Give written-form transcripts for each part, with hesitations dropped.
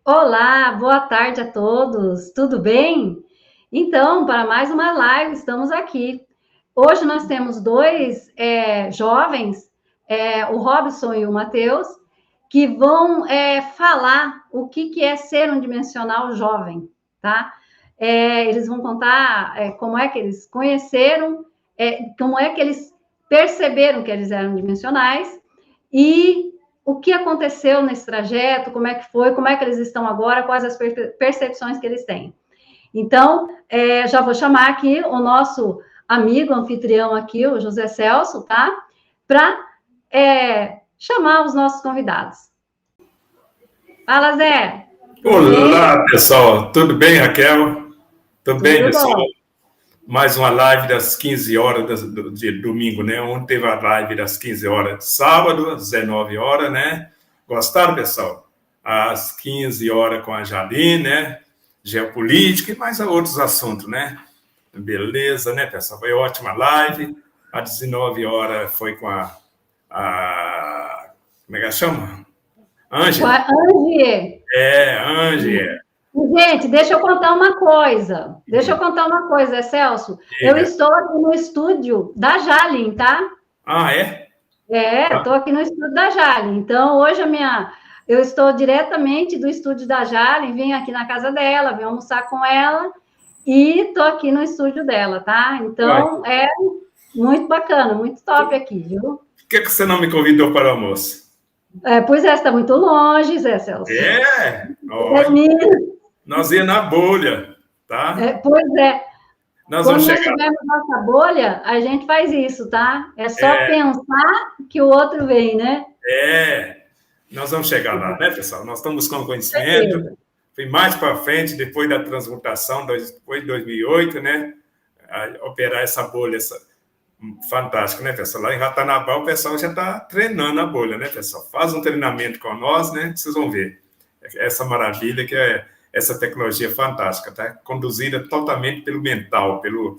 Olá, boa tarde a todos, tudo bem? Então, para mais uma live, estamos aqui. Hoje nós temos dois jovens, o Robson e o Matheus, que vão falar o que é ser um dimensional jovem, tá? Eles vão contar como é que eles conheceram, como é que eles perceberam que eles eram dimensionais e o que aconteceu nesse trajeto, como é que foi, como é que eles estão agora, quais as percepções que eles têm. Então, já vou chamar aqui o nosso amigo anfitrião aqui, o José Celso, tá? Para chamar os nossos convidados. Fala, Zé. Olá, pessoal. Tudo bem, Raquel? Tudo bem, pessoal? Mais uma live das 15 horas de domingo, né? Ontem teve a live das 15 horas de sábado, às 19 horas, né? Gostaram, pessoal? Às 15 horas com a Jaline, né? Geopolítica e mais outros assuntos, né? Beleza, né, pessoal? Foi ótima live. Às 19 horas foi com a como é que ela chama? Ângela. Angie. Angie. Gente, deixa eu contar uma coisa. Celso. Eu estou aqui no estúdio da Jalin, tá? Ah, é? Estou aqui no estúdio da Jalin. Então, hoje eu estou diretamente do estúdio da Jalin, vim aqui na casa dela, vim almoçar com ela e estou aqui no estúdio dela, tá? Então, é muito bacana, muito top aqui, viu? Por que você não me convidou para o almoço? Pois é, está muito longe, Zé Celso. Nós ia na bolha, tá? Pois é. Quando nós tivermos nossa bolha, a gente faz isso, tá? É só pensar que o outro vem, né? Nós vamos chegar lá, né, pessoal? Nós estamos buscando conhecimento. Fui mais para frente, depois da transmutação, depois de 2008, né? A operar essa bolha, Fantástico, né, pessoal? Lá em Ratanabá o pessoal já está treinando a bolha, né, pessoal? Faz um treinamento com nós, né? Vocês vão ver essa maravilha que é essa tecnologia fantástica, tá? Conduzida totalmente pelo mental, pelo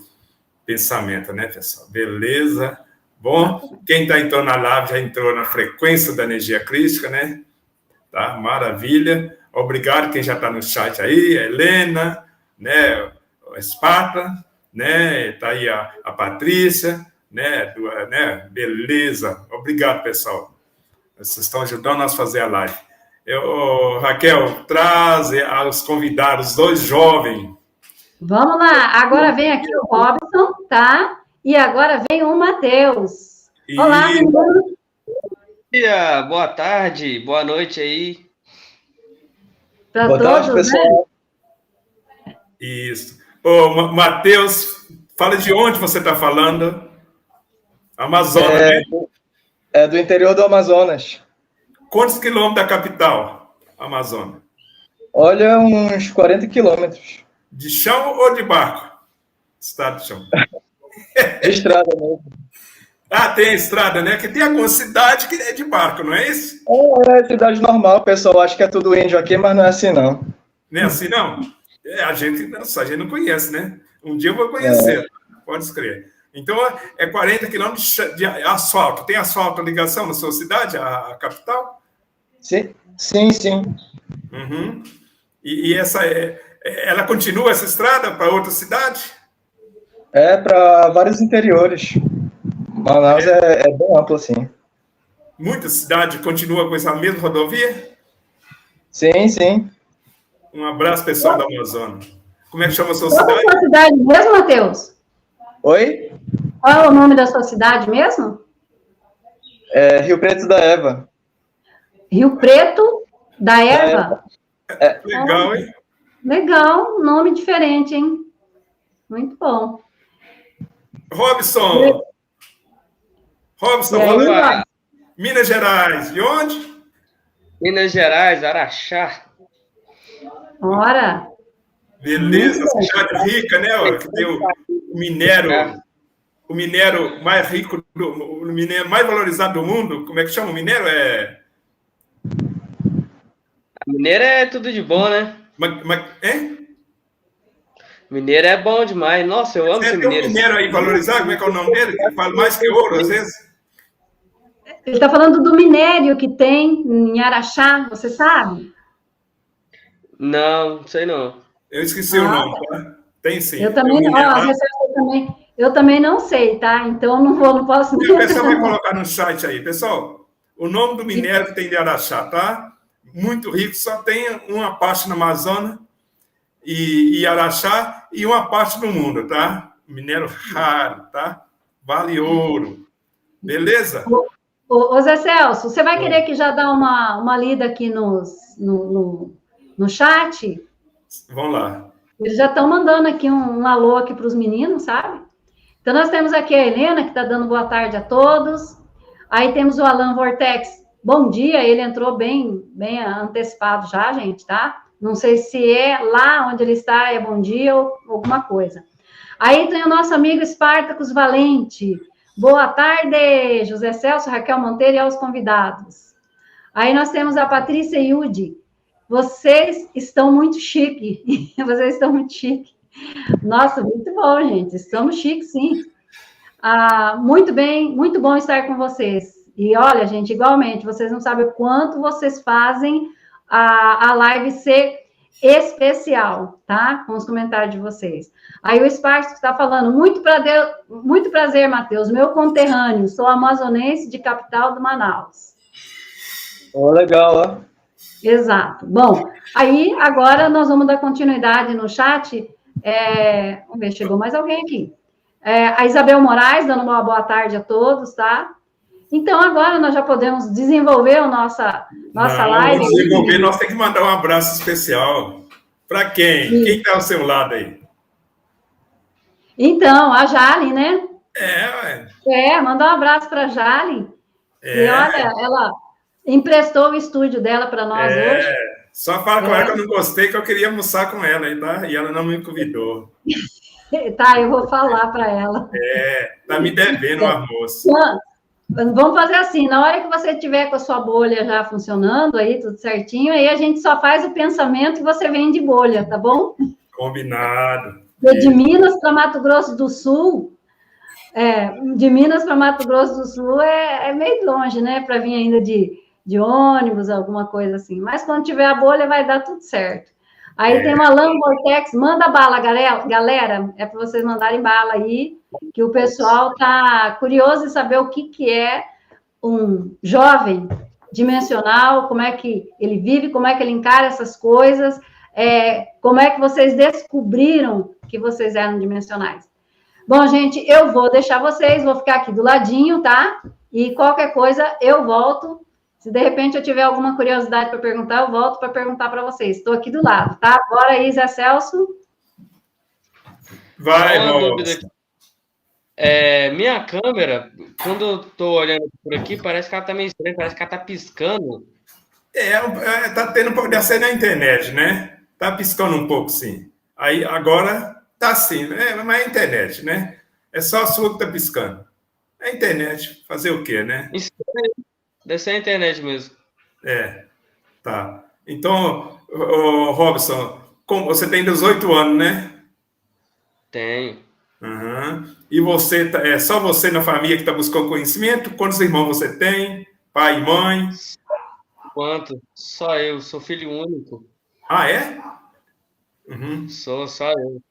pensamento, né, pessoal? Beleza? Bom, quem está então na live já entrou na frequência da energia crística, né? Tá? Maravilha. Obrigado quem já está no chat aí, a Helena, né? A Esparta, né? Tá aí a Patrícia, né? Beleza. Obrigado, pessoal. Vocês estão ajudando nós a fazer a live. Raquel, traz aos convidados, dois jovens. Vamos lá. Agora vem aqui o Robson, tá? E agora vem o Matheus. Olá, menino. Boa tarde, boa noite aí. Para todos, tarde, pessoal. Né? Isso. Matheus, fala de onde você está falando? Amazonas, né? É do interior do Amazonas. Quantos quilômetros da capital, Amazonas? Olha, uns 40 quilômetros. De chão ou de barco? Estado de chão. De estrada mesmo. Ah, tem estrada, né? Que tem alguma cidade que é de barco, não é isso? É cidade normal, pessoal. Acho que é tudo índio aqui, mas não é assim, não. Não é assim, não? A gente não conhece, né? Um dia eu vou conhecer, pode escrever. Então, é 40 quilômetros de asfalto. Tem asfalto a ligação na sua cidade, a capital? Sim. Uhum. E ela continua essa estrada para outra cidade? É, para vários interiores. Manaus é bem amplo, assim. Muita cidade continua com essa mesma rodovia? Sim. Um abraço, pessoal da Amazonas. Como é que chama a sua cidade? Qual é a sua cidade mesmo, Matheus? Oi? Qual é o nome da sua cidade mesmo? Rio Preto da Eva. Rio Preto da Eva? Legal, hein? Legal, nome diferente, hein? Muito bom. Robson, Minas Gerais, de onde? Minas Gerais, Araxá. Ora. Beleza, cidade rica, né? Que tem o minério mais rico, o minério mais valorizado do mundo. Como é que chama o minério? Mineiro é tudo de bom, né? Mineiro é bom demais. Nossa, eu amo esse mineiro. Tem um minério aí valorizado, como é que é o nome dele? Que fala mais que ouro, às vezes. Ele está falando do minério que tem em Araxá, você sabe? Não sei não. Eu esqueci o nome, tá? Tem sim. Eu também não. Eu também não sei, tá? Então não posso. O pessoal vai colocar no site aí, pessoal. O nome do minério que tem de Araxá, tá? Muito rico, só tem uma parte na Amazônia e Araxá e uma parte no mundo, tá? Minério raro, tá? Vale ouro. Beleza? Ô Zé Celso, você vai querer que já dá uma lida aqui no chat? Vamos lá. Eles já estão mandando aqui um alô aqui para os meninos, sabe? Então, nós temos aqui a Helena, que está dando boa tarde a todos. Aí temos o Alan Vortex. Bom dia, ele entrou bem antecipado já, gente, tá? Não sei se é lá onde ele está, é bom dia ou alguma coisa. Aí tem o nosso amigo Espartacus Valente. Boa tarde, José Celso, Raquel Monteiro e aos convidados. Aí nós temos a Patrícia Yudi. Vocês estão muito chique. Vocês estão muito chique. Nossa, muito bom, gente. Estamos chiques, sim. Muito bem, muito bom estar com vocês. E olha, gente, igualmente, vocês não sabem o quanto vocês fazem a live ser especial, tá? Com os comentários de vocês. Aí o Esparcio está falando, muito prazer, Matheus, meu conterrâneo, sou amazonense de capital do Manaus. Legal, ó. Exato. Bom, aí agora nós vamos dar continuidade no chat. Vamos ver, chegou mais alguém aqui. A Isabel Moraes, dando uma boa tarde a todos, tá? Então, agora nós já podemos desenvolver a nossa live. Desenvolver, nós temos que mandar um abraço especial. Para quem? Sim. Quem está ao seu lado aí? Então, a Jalen, né? Ué. Mandar um abraço para a Jalen. E olha, ela emprestou o estúdio dela para nós hoje. Só fala com ela que eu não gostei, que eu queria almoçar com ela, tá? E ela não me convidou. Tá, eu vou falar para ela. Tá me devendo o almoço. Vamos fazer assim, na hora que você tiver com a sua bolha já funcionando aí, tudo certinho, aí a gente só faz o pensamento e você vem de bolha, tá bom? Combinado. De Minas para Mato Grosso do Sul, de Minas para Mato Grosso do Sul é meio longe, né? Para vir ainda de ônibus, alguma coisa assim. Mas quando tiver a bolha, vai dar tudo certo. Aí tem uma Alan Vortex, manda bala, galera. É para vocês mandarem bala aí, que o pessoal tá curioso em saber o que é um jovem dimensional, como é que ele vive, como é que ele encara essas coisas, como é que vocês descobriram que vocês eram dimensionais. Bom, gente, eu vou deixar vocês, vou ficar aqui do ladinho, tá? E qualquer coisa eu volto. Se de repente eu tiver alguma curiosidade para perguntar, eu volto para perguntar para vocês. Estou aqui do lado, tá? Bora aí, Zé Celso. Vai, uma dúvida aqui. Minha câmera, quando eu tô olhando por aqui, parece que ela tá meio estranha, parece que ela tá piscando. Tá tendo pode ser na internet, né? Tá piscando um pouco, sim. Aí agora tá assim, né? Mas é a internet, né? É só a sua que tá piscando. É a internet, fazer o quê, né? Deve ser a internet mesmo. Tá. Então, Robson, você tem 18 anos, né? Tenho. Uhum. E você, é só você na família que está buscando conhecimento? Quantos irmãos você tem? Pai e mãe? Quanto? Só eu, sou filho único. Ah, é? Uhum. Sou só eu.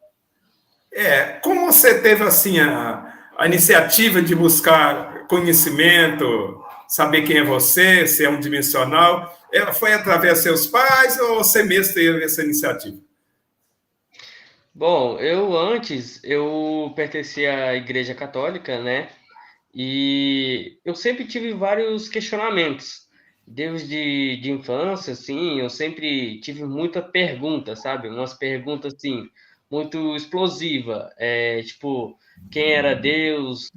Como você teve assim a iniciativa de buscar conhecimento, saber quem é você, se é um dimensional? Ela foi através de seus pais ou você mesmo teve essa iniciativa? Bom, eu pertencia à Igreja Católica, né? E eu sempre tive vários questionamentos. Desde infância, assim, eu sempre tive muita pergunta, sabe? Umas perguntas, assim, muito explosiva. Tipo, quem era Deus?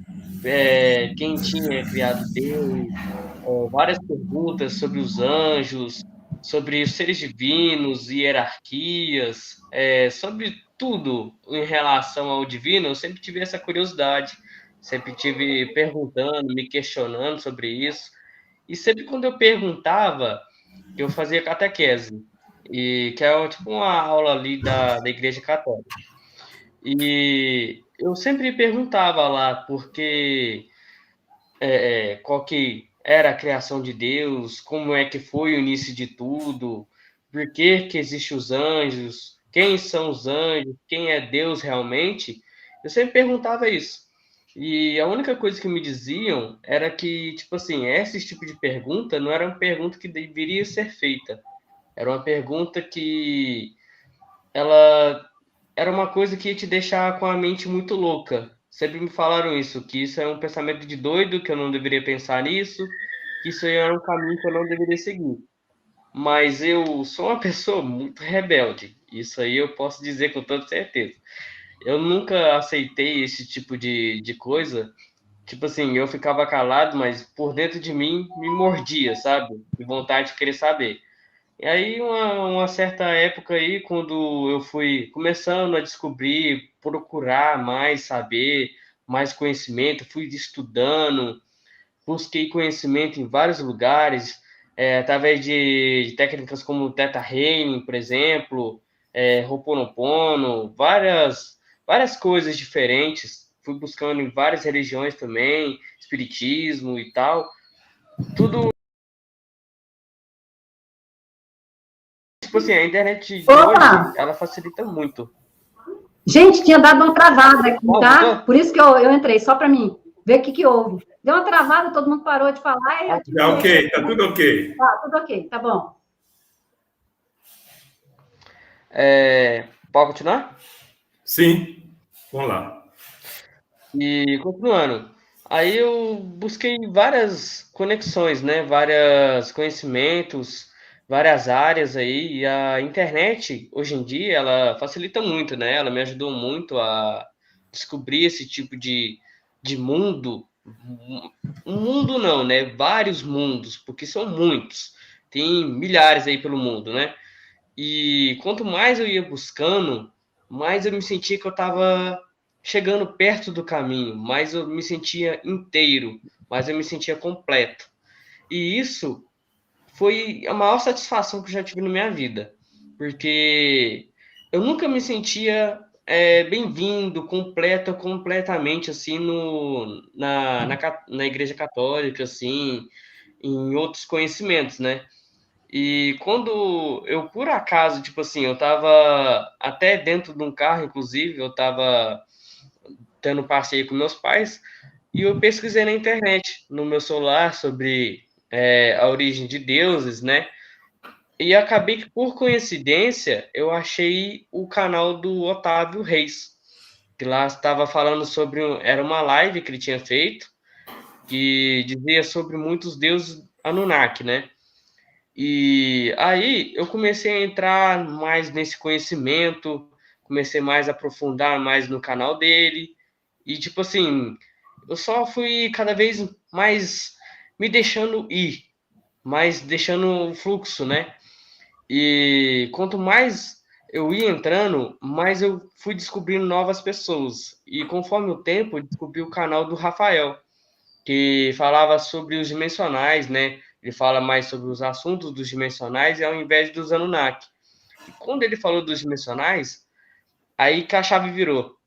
Quem tinha criado Deus? Várias perguntas sobre os anjos, sobre os seres divinos, hierarquias, sobre tudo em relação ao divino. Eu sempre tive essa curiosidade, sempre tive perguntando, me questionando sobre isso. E sempre quando eu perguntava, eu fazia catequese, que é tipo uma aula ali da Igreja Católica. E eu sempre perguntava lá porque qual que era a criação de Deus, como é que foi o início de tudo, por que existem os anjos, quem são os anjos, quem é Deus realmente. Eu sempre perguntava isso. E a única coisa que me diziam era que, tipo assim, esse tipo de pergunta não era uma pergunta que deveria ser feita. Era uma pergunta que ela era uma coisa que ia te deixar com a mente muito louca. Sempre me falaram isso, que isso é um pensamento de doido, que eu não deveria pensar nisso, que isso aí era um caminho que eu não deveria seguir. Mas eu sou uma pessoa muito rebelde. Isso aí eu posso dizer com toda certeza. Eu nunca aceitei esse tipo de coisa. Tipo assim, eu ficava calado, mas por dentro de mim me mordia, sabe? De vontade de querer saber. E aí, uma certa época aí, quando eu fui começando a descobrir, procurar mais saber, mais conhecimento, fui estudando, busquei conhecimento em vários lugares, através de técnicas como Theta Healing, por exemplo, Ho'oponopono, várias coisas diferentes. Fui buscando em várias religiões também, espiritismo e tal. Tudo. Tipo assim, a internet de hoje, ela facilita muito. Gente, tinha dado uma travada aqui, tá? Por isso que eu entrei, só para mim ver o que houve. Deu uma travada, todo mundo parou de falar. Tá ok, tá tudo ok. Tá, tudo ok, tá bom. Pode continuar? Sim, vamos lá. E continuando. Aí eu busquei várias conexões, né? Vários conhecimentos, várias áreas aí. E a internet, hoje em dia, ela facilita muito, né? Ela me ajudou muito a descobrir esse tipo de mundo. Um mundo não, né? Vários mundos, porque são muitos. Tem milhares aí pelo mundo, né? E quanto mais eu ia buscando, mais eu me sentia que eu estava chegando perto do caminho, mais eu me sentia inteiro, mais eu me sentia completo. E isso foi a maior satisfação que eu já tive na minha vida, porque eu nunca me sentia bem-vindo, completamente, assim, na Igreja Católica, assim, em outros conhecimentos, né? E quando eu, por acaso, tipo assim, eu tava até dentro de um carro, inclusive, eu tava tendo passeio com meus pais, e eu pesquisei na internet, no meu celular, sobre a origem de deuses, né? E acabei que, por coincidência, eu achei o canal do Otávio Reis, que lá estava falando sobre. Era uma live que ele tinha feito, que dizia sobre muitos deuses Anunnaki, né? E aí eu comecei a entrar mais nesse conhecimento, comecei mais a aprofundar mais no canal dele, e tipo assim, eu só fui cada vez mais me deixando ir, mais deixando o fluxo, né? E quanto mais eu ia entrando, mais eu fui descobrindo novas pessoas. E conforme o tempo, eu descobri o canal do Rafael, que falava sobre os dimensionais, né? Ele fala mais sobre os assuntos dos dimensionais ao invés dos Anunnaki. E quando ele falou dos dimensionais, aí que a chave virou.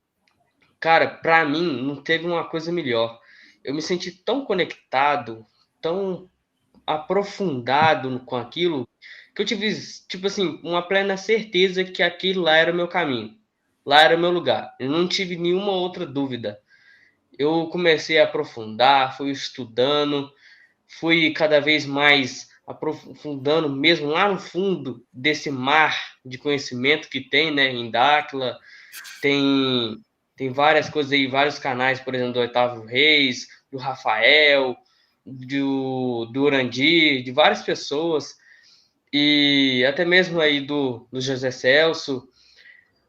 Cara, para mim, não teve uma coisa melhor. Eu me senti tão conectado, tão aprofundado com aquilo, que eu tive, tipo assim, uma plena certeza que aquilo lá era o meu caminho. Lá era o meu lugar. Eu não tive nenhuma outra dúvida. Eu comecei a aprofundar, fui estudando, fui cada vez mais aprofundando mesmo lá no fundo desse mar de conhecimento que tem, né, em Dáquila. Tem várias coisas aí, vários canais, por exemplo, do Otávio Reis, do Rafael, do Urandir, de várias pessoas, e até mesmo aí do José Celso.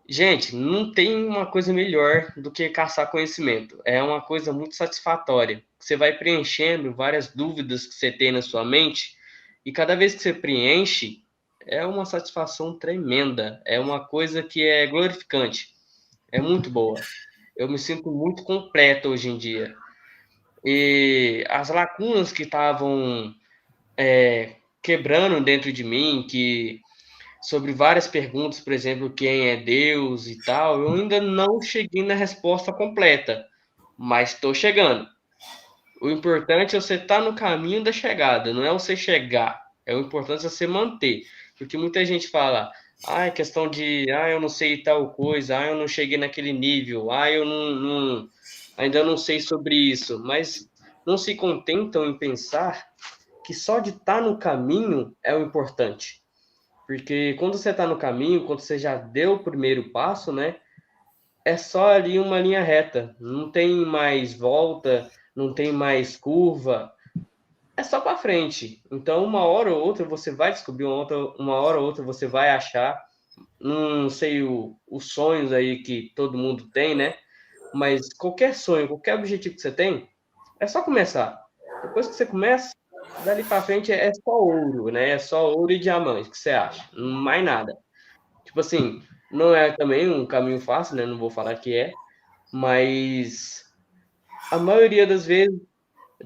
Gente, não tem uma coisa melhor do que caçar conhecimento. É uma coisa muito satisfatória. Você vai preenchendo várias dúvidas que você tem na sua mente, e cada vez que você preenche, é uma satisfação tremenda. É uma coisa que é glorificante. É muito boa. Eu me sinto muito completo hoje em dia. E as lacunas que estavam quebrando dentro de mim, que sobre várias perguntas, por exemplo, quem é Deus e tal, eu ainda não cheguei na resposta completa, mas estou chegando. O importante é você estar no caminho da chegada, não é você chegar. É o importante é você manter. Porque muita gente fala, é questão de, eu não sei tal coisa, eu não cheguei naquele nível, eu ainda não sei sobre isso. Mas não se contentam em pensar que só de estar no caminho é o importante. Porque quando você está no caminho, quando você já deu o primeiro passo, né? É só ali uma linha reta. Não tem mais volta, não tem mais curva. É só para frente. Então, uma hora ou outra você vai descobrir, uma hora ou outra você vai achar. Não sei os sonhos aí que todo mundo tem, né? Mas qualquer sonho, qualquer objetivo que você tem, é só começar. Depois que você começa, dali para frente é só ouro, né? É só ouro e diamante, o que você acha? Mais nada. Tipo assim, não é também um caminho fácil, né? Não vou falar que é, mas a maioria das vezes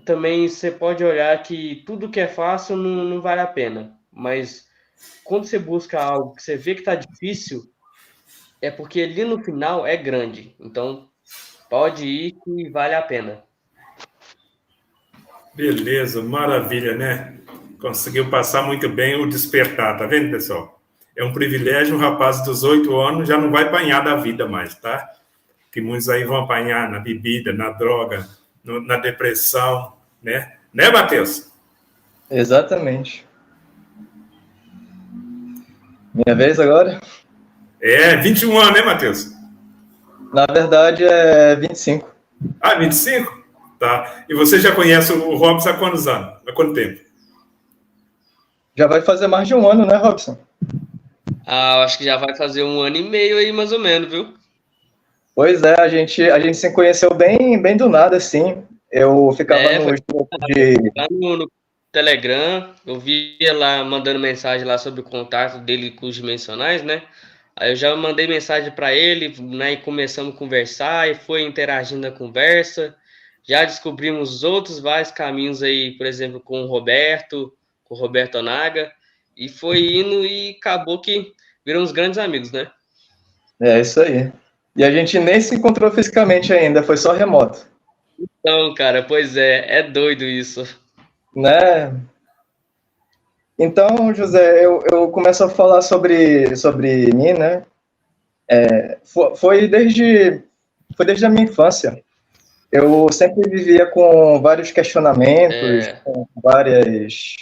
também você pode olhar que tudo que é fácil não vale a pena. Mas quando você busca algo que você vê que tá difícil, é porque ali no final é grande. Então, pode ir que vale a pena. Beleza, maravilha, né? Conseguiu passar muito bem o despertar, tá vendo, pessoal? É um privilégio, um rapaz dos 8 anos já não vai apanhar da vida mais, tá? Que muitos aí vão apanhar na bebida, na droga, na depressão, né? Né, Matheus? Exatamente. Minha vez agora? 21 anos, né, Matheus? Na verdade, é 25. 25? Tá. E você já conhece o Robson há quantos anos? Há quanto tempo? Já vai fazer mais de um ano, né, Robson? Acho que já vai fazer 1 ano e meio aí, mais ou menos, viu? Pois é, a gente se conheceu bem do nada, assim. Eu ficava no grupo lá no Telegram, eu via lá, mandando mensagem lá sobre o contato dele com os dimensionais, né? Aí eu já mandei mensagem para ele, né, e começamos a conversar, e foi interagindo na conversa. Já descobrimos outros vários caminhos aí, por exemplo, com o Roberto Onaga, e foi indo e acabou que viramos grandes amigos, né? É isso aí. E a gente nem se encontrou fisicamente ainda, foi só remoto. Então, cara, pois é doido isso. Né? Então, José, eu começo a falar sobre mim, né? Foi desde a minha infância. Eu sempre vivia com vários questionamentos, com várias,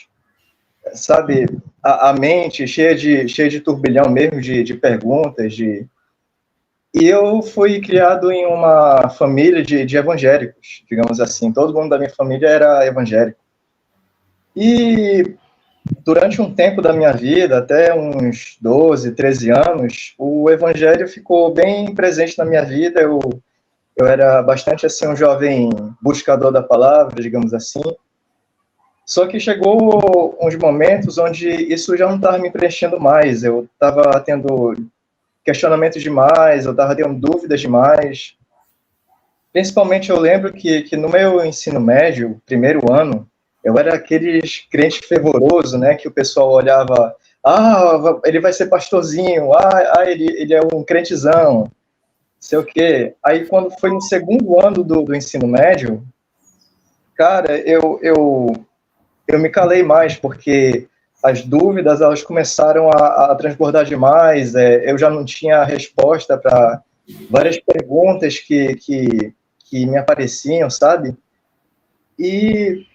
sabe, a mente cheia de turbilhão mesmo, de perguntas, e eu fui criado em uma família de evangélicos, digamos assim. Todo mundo da minha família era evangélico. E durante um tempo da minha vida, até uns 12, 13 anos, o evangelho ficou bem presente na minha vida. Eu era bastante assim um jovem buscador da palavra, digamos assim. Só que chegou uns momentos onde isso já não estava me preenchendo mais. Eu estava tendo questionamentos demais, eu estava tendo dúvidas demais. Principalmente eu lembro que no meu ensino médio, primeiro ano, eu era aqueles crente fervoroso, né, que o pessoal olhava, ele vai ser pastorzinho, ele é um crentezão, sei o quê. Aí quando foi no segundo ano do ensino médio, cara, eu me calei mais, porque as dúvidas, elas começaram a transbordar demais, eu já não tinha resposta para várias perguntas que me apareciam, sabe? E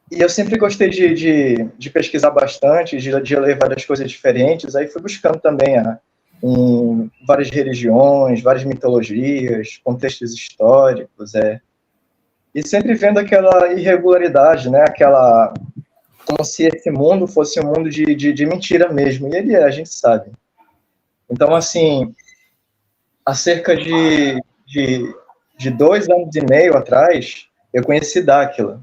eu sempre gostei de pesquisar bastante, de ler várias coisas diferentes, aí fui buscando também em várias religiões, várias mitologias, contextos históricos, e sempre vendo aquela irregularidade, né, como se esse mundo fosse um mundo de mentira mesmo, e ele a gente sabe. Então, assim, há cerca de 2 anos e meio atrás, eu conheci Dáquila.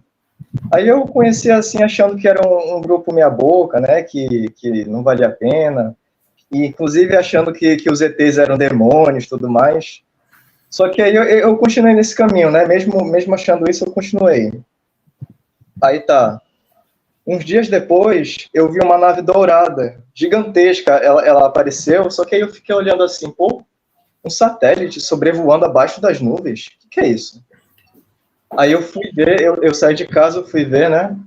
Aí eu conheci assim, achando que era um grupo meia boca, né, que não valia a pena, e inclusive achando que os ETs eram demônios e tudo mais. Só que aí eu continuei nesse caminho, né, mesmo achando isso, eu continuei. Aí tá. Uns dias depois, eu vi uma nave dourada, gigantesca, ela apareceu, só que aí eu fiquei olhando assim, pô, um satélite sobrevoando abaixo das nuvens? O que é isso? Aí eu fui ver, eu saí de casa, eu fui ver, né?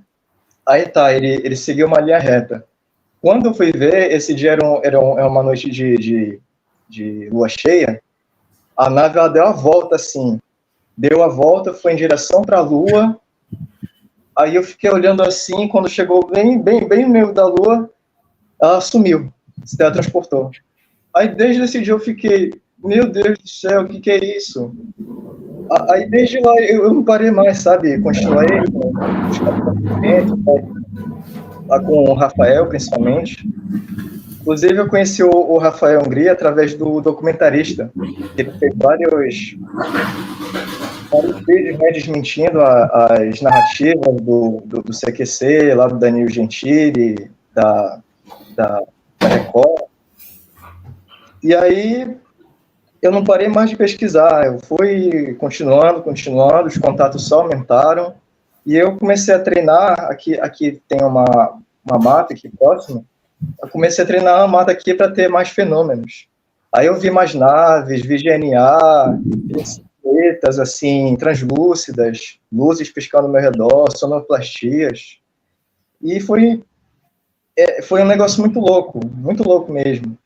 Aí tá, ele seguiu uma linha reta. Quando eu fui ver, esse dia era uma noite de lua cheia, a nave ela deu a volta assim, deu a volta, foi em direção para a lua. Aí eu fiquei olhando assim, quando chegou bem no meio da lua, ela sumiu, se teletransportou. Aí desde esse dia eu fiquei, meu Deus do céu, o que é isso? Aí desde lá eu não parei mais, sabe? Continuei com o Rafael, principalmente. Inclusive eu conheci o Rafael Hungria através do documentarista. Ele fez vários vídeos, né, desmentindo as narrativas do CQC, lá do Danilo Gentili, da Record. E aí eu não parei mais de pesquisar, eu fui continuando, os contatos só aumentaram, e eu comecei a treinar, aqui tem uma mata aqui próxima, eu comecei a treinar a mata aqui para ter mais fenômenos. Aí eu vi mais naves, vi GNA, silhuetas, assim, translúcidas, luzes piscando ao meu redor, sonoplastias, e foi um negócio muito louco mesmo.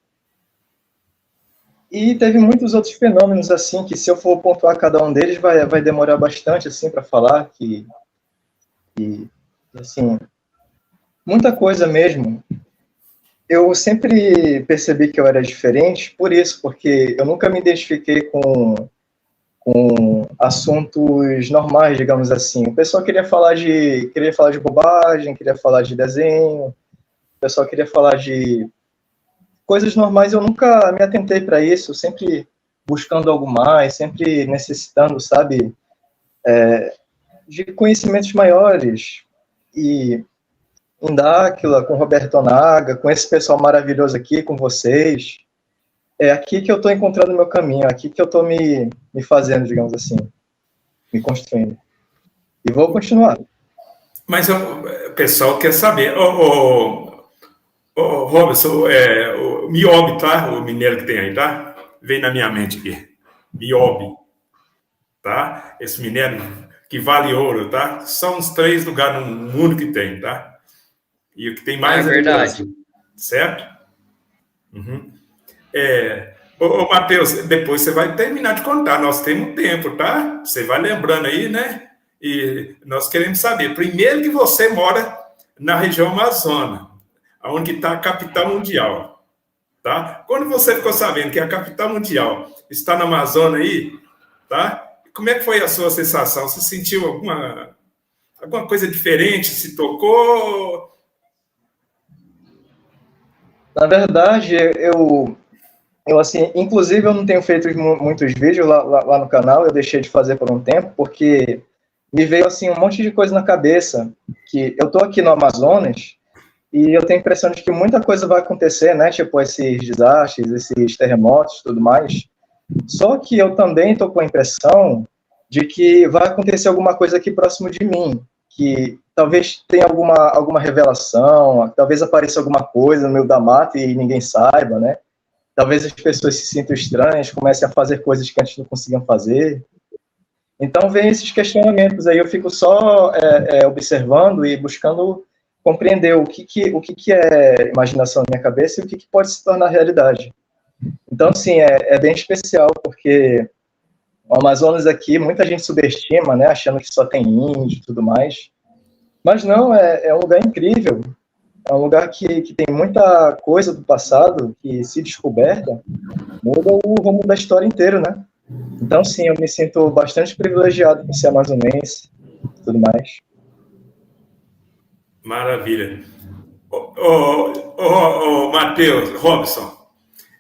E teve muitos outros fenômenos, assim, que se eu for pontuar cada um deles, vai demorar bastante, assim, para falar, assim, muita coisa mesmo. Eu sempre percebi que eu era diferente por isso, porque eu nunca me identifiquei com assuntos normais, digamos assim. O pessoal queria falar de bobagem, queria falar de desenho, o pessoal queria falar de coisas normais, eu nunca me atentei para isso, sempre buscando algo mais, sempre necessitando, sabe, de conhecimentos maiores. E em Dáquila, com Roberto Naga, com esse pessoal maravilhoso aqui, com vocês, é aqui que eu estou encontrando o meu caminho, é aqui que eu estou me fazendo, digamos assim, me construindo. E vou continuar. Mas o pessoal quer saber. Robson, o Miobi, tá? O minério que tem aí, tá? Veio na minha mente aqui. Miobi, tá? Esse minério que vale ouro, tá? São uns 3 lugares no mundo que tem, tá? E o que tem mais é verdade. Brasil, certo? Uhum. Matheus, depois você vai terminar de contar. Nós temos tempo, tá? Você vai lembrando aí, né? E nós queremos saber. Primeiro que você mora na região Amazônia, onde está a capital mundial, tá? Quando você ficou sabendo que a capital mundial está na Amazônia aí, tá? Como é que foi a sua sensação? Você sentiu alguma coisa diferente? Se tocou? Na verdade, eu assim, inclusive eu não tenho feito muitos vídeos lá no canal, eu deixei de fazer por um tempo, porque me veio assim um monte de coisa na cabeça, que eu tô aqui no Amazonas e eu tenho a impressão de que muita coisa vai acontecer, né, tipo esses desastres, esses terremotos e tudo mais, só que eu também tô com a impressão de que vai acontecer alguma coisa aqui próximo de mim, que talvez tenha alguma revelação, talvez apareça alguma coisa no meio da mata e ninguém saiba, né? Talvez as pessoas se sintam estranhas, comecem a fazer coisas que antes não conseguiam fazer. Então, vem esses questionamentos aí, eu fico só observando e buscando compreender o que é imaginação na minha cabeça e o que pode se tornar realidade. Então, sim, é bem especial, porque o Amazonas aqui, muita gente subestima, né, achando que só tem índio e tudo mais. Mas não, é um lugar incrível. É um lugar que tem muita coisa do passado que, se descoberta, muda o rumo da história inteira, né? Então, sim, eu me sinto bastante privilegiado por ser amazonense e tudo mais. Maravilha. Matheus, Robson,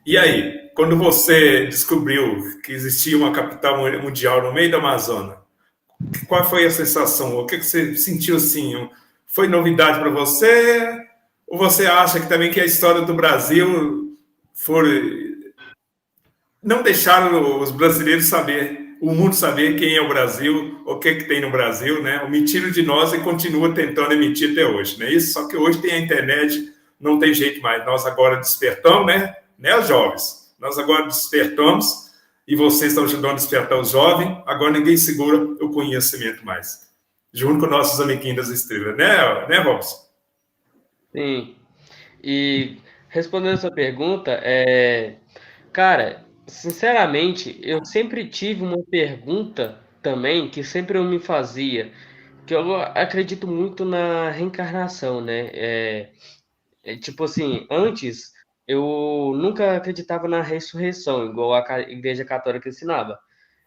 e aí? Quando você descobriu que existia uma capital mundial no meio da Amazônia, qual foi a sensação? O que você sentiu assim? Foi novidade para você? Ou você acha que também que a história do Brasil não deixaram os brasileiros saber, o mundo saber quem é o Brasil, o que tem no Brasil, né? Omitiram de nós e continua tentando emitir até hoje, né? Isso, só que hoje tem a internet, não tem jeito mais. Nós agora despertamos, né, os jovens? Nós agora despertamos e vocês estão ajudando a despertar os jovens. Agora ninguém segura o conhecimento mais. Junto com nossos amiguinhos das estrelas, né, Robson? Sim. E respondendo a sua pergunta, cara, sinceramente, eu sempre tive uma pergunta também que sempre eu me fazia, que eu acredito muito na reencarnação, né? Tipo assim, antes eu nunca acreditava na ressurreição, igual a Igreja Católica ensinava.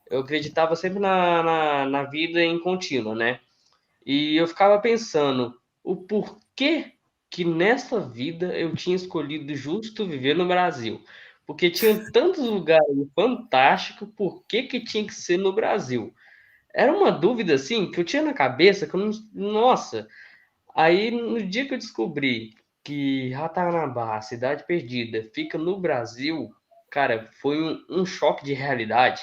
Eu acreditava sempre na vida em contínua, né? E eu ficava pensando o porquê que nessa vida eu tinha escolhido justo viver no Brasil. Porque tinha tantos lugares fantásticos, por que que tinha que ser no Brasil? Era uma dúvida assim que eu tinha na cabeça, que eu não, nossa. Aí no dia que eu descobri que Ratanabá, Cidade Perdida, fica no Brasil, cara, foi um choque de realidade,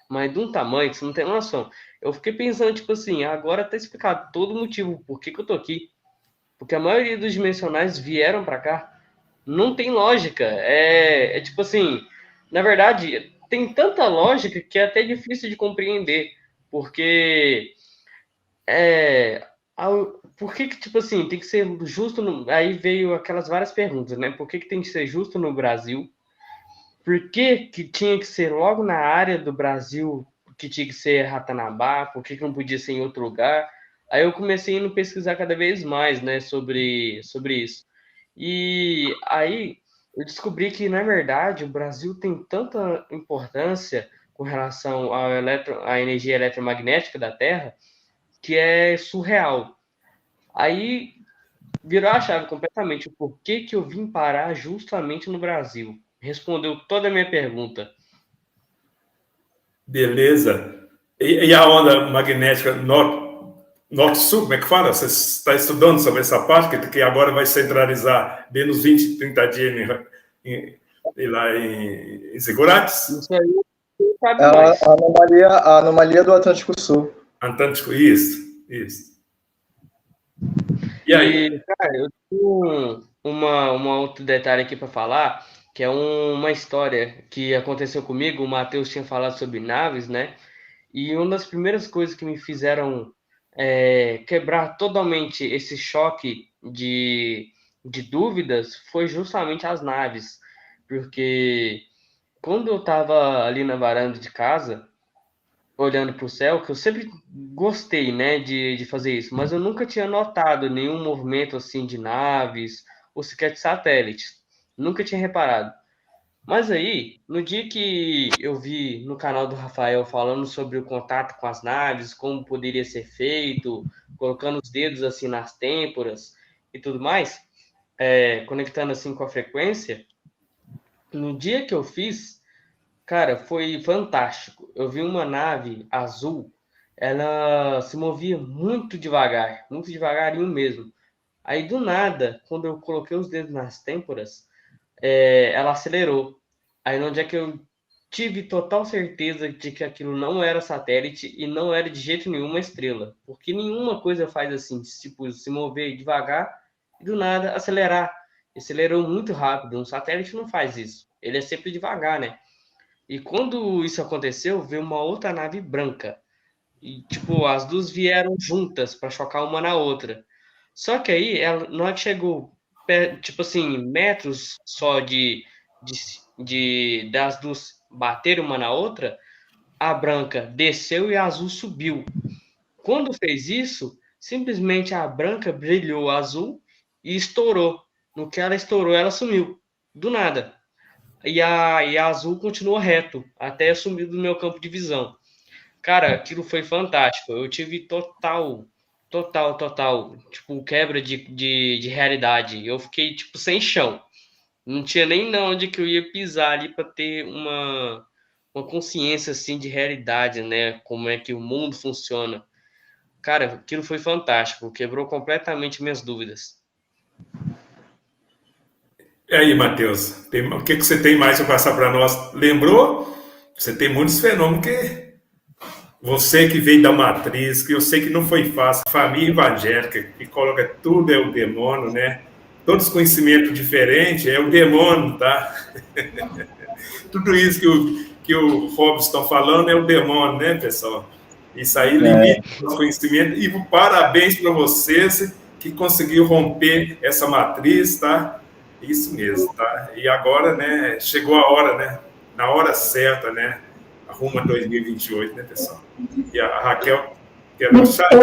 mas de um tamanho que você não tem noção. Eu fiquei pensando, tipo assim, agora tá explicado todo o motivo por que eu tô aqui. Porque a maioria dos dimensionais vieram para cá. Não tem lógica. É tipo assim, na verdade, tem tanta lógica que é até difícil de compreender. Porque por que, tipo assim, tem que ser justo aí veio aquelas várias perguntas, né? Por que tem que ser justo no Brasil? Por que tinha que ser logo na área do Brasil que tinha que ser Ratanabá? Por que não podia ser em outro lugar? Aí eu comecei a pesquisar cada vez mais, né, sobre isso. E aí eu descobri que, na verdade, o Brasil tem tanta importância com relação à energia eletromagnética da Terra que é surreal. Aí virou a chave completamente o porquê que eu vim parar justamente no Brasil. Respondeu toda a minha pergunta. Beleza. E a onda magnética norte-sul, como é que fala? Você está estudando sobre essa parte, que agora vai centralizar menos 20, 30 dias e lá em Segurates. Isso aí, sabe É mais. a anomalia do Atlântico Sul. Antártico, isso. E aí? E, cara, eu tenho uma outro detalhe aqui para falar, que é uma história que aconteceu comigo. O Matheus tinha falado sobre naves, né? E uma das primeiras coisas que me fizeram quebrar totalmente esse choque de dúvidas foi justamente as naves. Porque quando eu estava ali na varanda de casa, olhando para o céu, que eu sempre gostei, né, de fazer isso, mas eu nunca tinha notado nenhum movimento assim de naves ou sequer de satélites. Nunca tinha reparado. Mas aí, no dia que eu vi no canal do Rafael falando sobre o contato com as naves, como poderia ser feito, colocando os dedos assim nas têmporas e tudo mais, conectando assim com a frequência, no dia que eu fiz, cara, foi fantástico. Eu vi uma nave azul, ela se movia muito devagarinho mesmo. Aí do nada, quando eu coloquei os dedos nas têmporas, ela acelerou. Aí onde é que eu tive total certeza de que aquilo não era satélite e não era de jeito nenhum uma estrela, porque nenhuma coisa faz assim, tipo, se mover devagar e do nada acelerar. Acelerou muito rápido. Um satélite não faz isso. Ele é sempre devagar, né? E quando isso aconteceu, veio uma outra nave branca. E, tipo, as duas vieram juntas para chocar uma na outra. Só que aí, ela, na hora que chegou, tipo assim, metros só das duas baterem uma na outra, a branca desceu e a azul subiu. Quando fez isso, simplesmente a branca brilhou azul e estourou. No que ela estourou, ela sumiu. Do nada. E a azul continuou reto, até sumir do meu campo de visão. Cara, aquilo foi fantástico. Eu tive total, tipo, quebra de realidade. Eu fiquei, tipo, sem chão. Não tinha nem onde que eu ia pisar ali para ter uma consciência, assim, de realidade, né? Como é que o mundo funciona. Cara, aquilo foi fantástico. Quebrou completamente minhas dúvidas. E aí, Matheus, o que você tem mais para passar para nós? Lembrou? Você tem muitos fenômenos que você que veio da matriz, que eu sei que não foi fácil, família evangélica, que coloca tudo é o demônio, né? Todos os conhecimentos diferentes é o demônio, tá? Tudo isso que o Robson está falando é o demônio, né, pessoal? Isso aí limita os conhecimentos. E parabéns para vocês que conseguiu romper essa matriz, tá? Isso mesmo, tá? E agora, né, chegou a hora, né? Na hora certa, né? Arruma 2028, né, pessoal? E a Raquel quer no chat?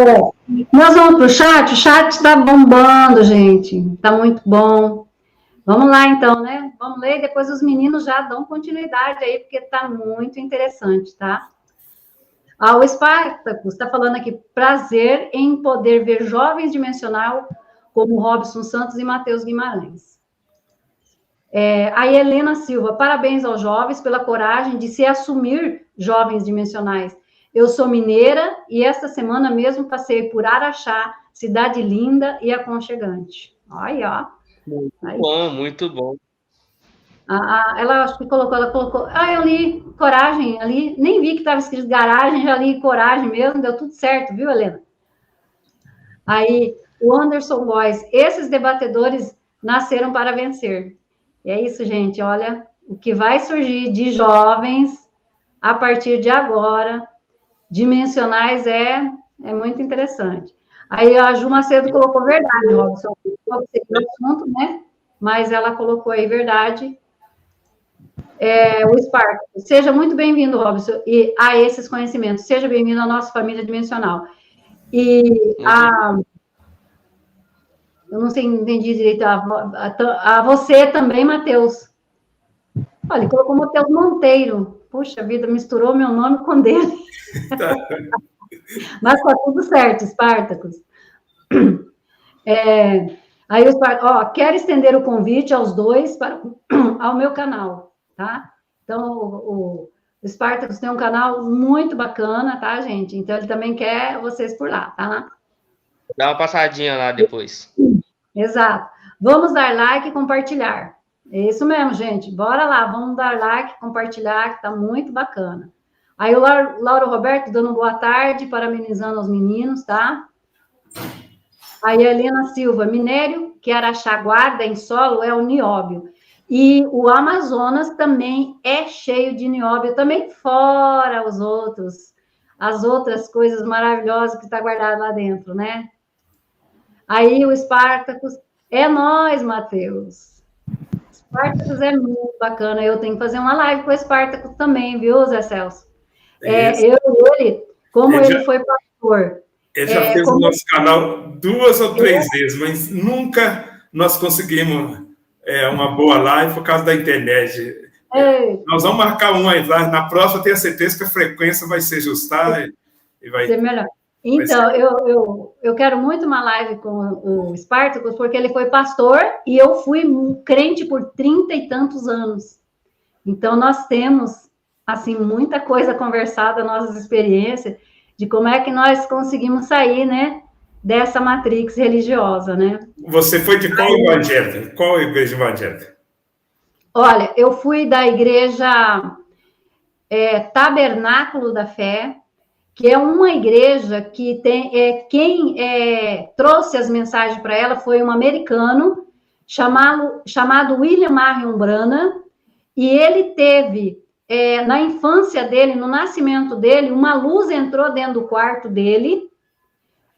Nós vamos para o chat? O chat está bombando, gente. Está muito bom. Vamos lá, então, né? Vamos ler e depois os meninos já dão continuidade aí, porque está muito interessante, tá? O Spartacus está falando aqui, prazer em poder ver jovens dimensional como Robson Santos e Matheus Guimarães. A Helena Silva, parabéns aos jovens pela coragem de se assumir jovens dimensionais. Eu sou mineira e esta semana mesmo passei por Araxá, cidade linda e aconchegante. Olha, ó. Muito bom. Ela acho que ela colocou. Eu li coragem ali, nem vi que estava escrito garagem, já li coragem mesmo, deu tudo certo, viu, Helena? Aí, o Anderson Góes, esses debatedores nasceram para vencer. E é isso, gente, olha, o que vai surgir de jovens a partir de agora, dimensionais, é muito interessante. Aí a Ju Macedo colocou verdade, Robson, pode ser o assunto, né? Mas ela colocou aí verdade. O Spartacus, seja muito bem-vindo, Robson, e a esses conhecimentos, seja bem-vindo à nossa família dimensional. E eu não sei, entendi direito, a você também, Matheus. Olha, colocou Matheus Monteiro. Puxa vida, misturou meu nome com dele. Mas tá tudo certo, Spartacus. Aí o Spartacus, quero estender o convite aos dois ao meu canal, tá? Então, o Spartacus tem um canal muito bacana, tá, gente? Então, ele também quer vocês por lá, tá? Dá uma passadinha lá depois. Exato. Vamos dar like e compartilhar. É isso mesmo, gente. Bora lá, vamos dar like, compartilhar, que tá muito bacana. Aí o Lauro Roberto dando boa tarde, parabenizando os meninos, tá? Aí a Helena Silva, minério que Araxá guarda em solo é o nióbio. E o Amazonas também é cheio de nióbio, também fora as outras coisas maravilhosas que está guardado lá dentro, né? Aí o Spartacus, é nós, Matheus. Spartacus é muito bacana, eu tenho que fazer uma live com o Spartacus também, viu, Zé Celso? Eu e ele, como ele foi pastor... Ele já fez no nosso canal 2 ou 3 vezes, mas nunca nós conseguimos uma boa live por causa da internet. Nós vamos marcar uma live. Na próxima, eu tenho certeza que a frequência vai se ajustar e vai ser melhor. Então, eu quero muito uma live com o Spartacus, porque ele foi pastor e eu fui crente por 30 e tantos anos. Então, nós temos, assim, muita coisa conversada, nossas experiências, de como é que nós conseguimos sair, né, dessa matrix religiosa, né? Você foi de qual evangélica? Qual igreja evangélica? Olha, eu fui da igreja Tabernáculo da Fé, que é uma igreja que tem... quem trouxe as mensagens para ela foi um americano chamado William Marion Branham, e ele teve... na infância dele, no nascimento dele, uma luz entrou dentro do quarto dele.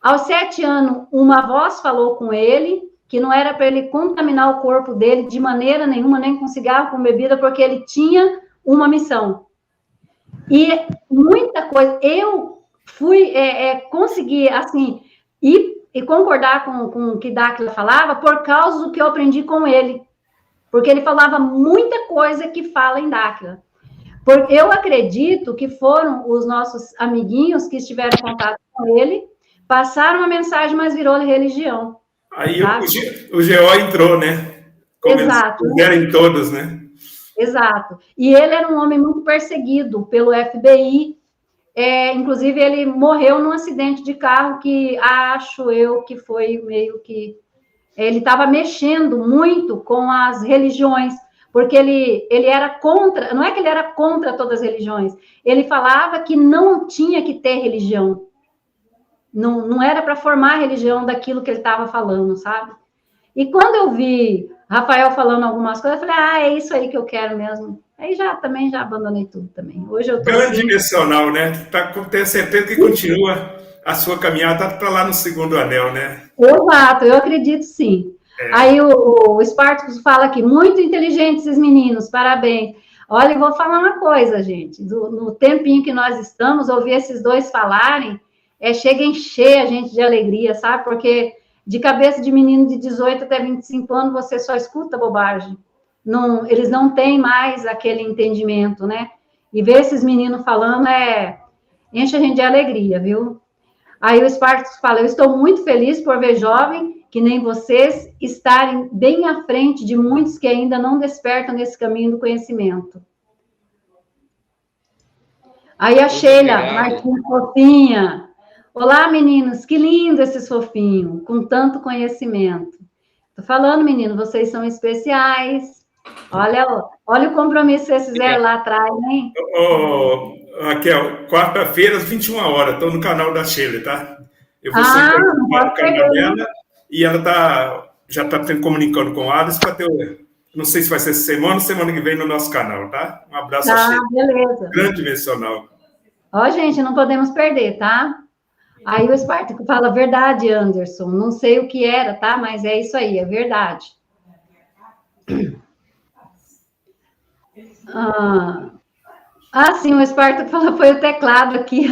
Aos 7 anos, uma voz falou com ele que não era para ele contaminar o corpo dele de maneira nenhuma, nem com cigarro, com bebida, porque ele tinha uma missão. E muita coisa... Eu fui conseguir, assim, ir e concordar com o que Dáquila falava por causa do que eu aprendi com ele. Porque ele falava muita coisa que fala em Dáquila. Porque eu acredito que foram os nossos amiguinhos que estiveram em contato com ele, passaram a mensagem, mas virou religião. Aí o GO entrou, né? Como exato. Eles fizeram todos, né? Exato. E ele era um homem muito perseguido pelo FBI. Inclusive, ele morreu num acidente de carro que acho eu que foi meio que... Ele estava mexendo muito com as religiões, porque ele era contra, não é que ele era contra todas as religiões, ele falava que não tinha que ter religião, não era para formar a religião daquilo que ele estava falando, sabe? E quando eu vi Rafael falando algumas coisas, eu falei, é isso aí que eu quero mesmo. Aí já abandonei tudo também. Hoje eu tô grande dimensional, né? Tenho certeza que continua a sua caminhada para lá no segundo anel, né? Exato, eu acredito sim. Aí o Spartacus fala aqui, muito inteligentes esses meninos, parabéns. Olha, eu vou falar uma coisa, gente. No tempinho que nós estamos, ouvir esses dois falarem, chega a encher a gente de alegria, sabe? Porque de cabeça de menino de 18 até 25 anos, você só escuta bobagem. Eles não têm mais aquele entendimento, né? E ver esses meninos falando enche a gente de alegria, viu? Aí o Spartacus fala, eu estou muito feliz por ver jovem que nem vocês estarem bem à frente de muitos que ainda não despertam nesse caminho do conhecimento. Aí a Sheila Martins fofinha. Olá, meninos, que lindo esses fofinhos, com tanto conhecimento. Tô falando, menino, vocês são especiais. Olha o compromisso que vocês fizeram lá atrás, hein? Raquel, quarta-feira, às 21 horas, estou no canal da Sheila, tá? Eu vou sempre no canal dela e ela já está comunicando com o Alisson para ter... Não sei se vai ser semana que vem no nosso canal, tá? Um abraço a Sheila. Beleza. Grande dimensional. Gente, não podemos perder, tá? Aí o Spartacus fala, verdade, Anderson. Não sei o que era, tá? Mas é isso aí, é verdade. Sim, o Spartacus falou, foi o teclado aqui,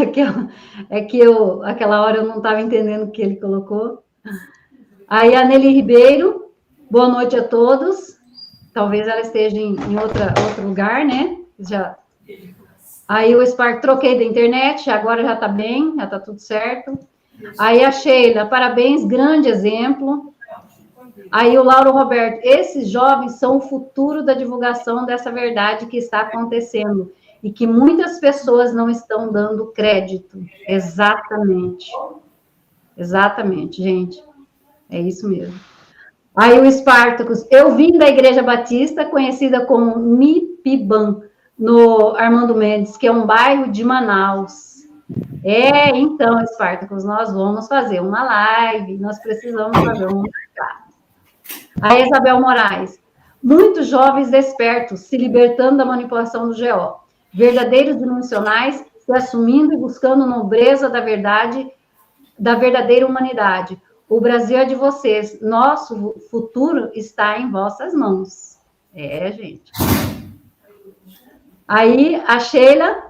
aquela hora eu não estava entendendo o que ele colocou. Aí a Nelly Ribeiro, boa noite a todos. Talvez ela esteja em outro lugar, né? Aí o Spark, troquei da internet, agora já está bem, já está tudo certo. Aí a Sheila, parabéns, grande exemplo. Aí o Lauro Roberto, esses jovens são o futuro da divulgação dessa verdade que está acontecendo e que muitas pessoas não estão dando crédito. Exatamente. Exatamente, gente. É isso mesmo. Aí o Spartacus, eu vim da Igreja Batista, conhecida como Mipiban, no Armando Mendes, que é um bairro de Manaus. Então, Spartacus, nós vamos fazer uma live, nós precisamos fazer uma live. A Isabel Moraes, muitos jovens despertos, se libertando da manipulação do GO, verdadeiros dimensionais, se assumindo e buscando nobreza da verdade, da verdadeira humanidade. O Brasil é de vocês, nosso futuro está em vossas mãos. Gente. Aí a Sheila,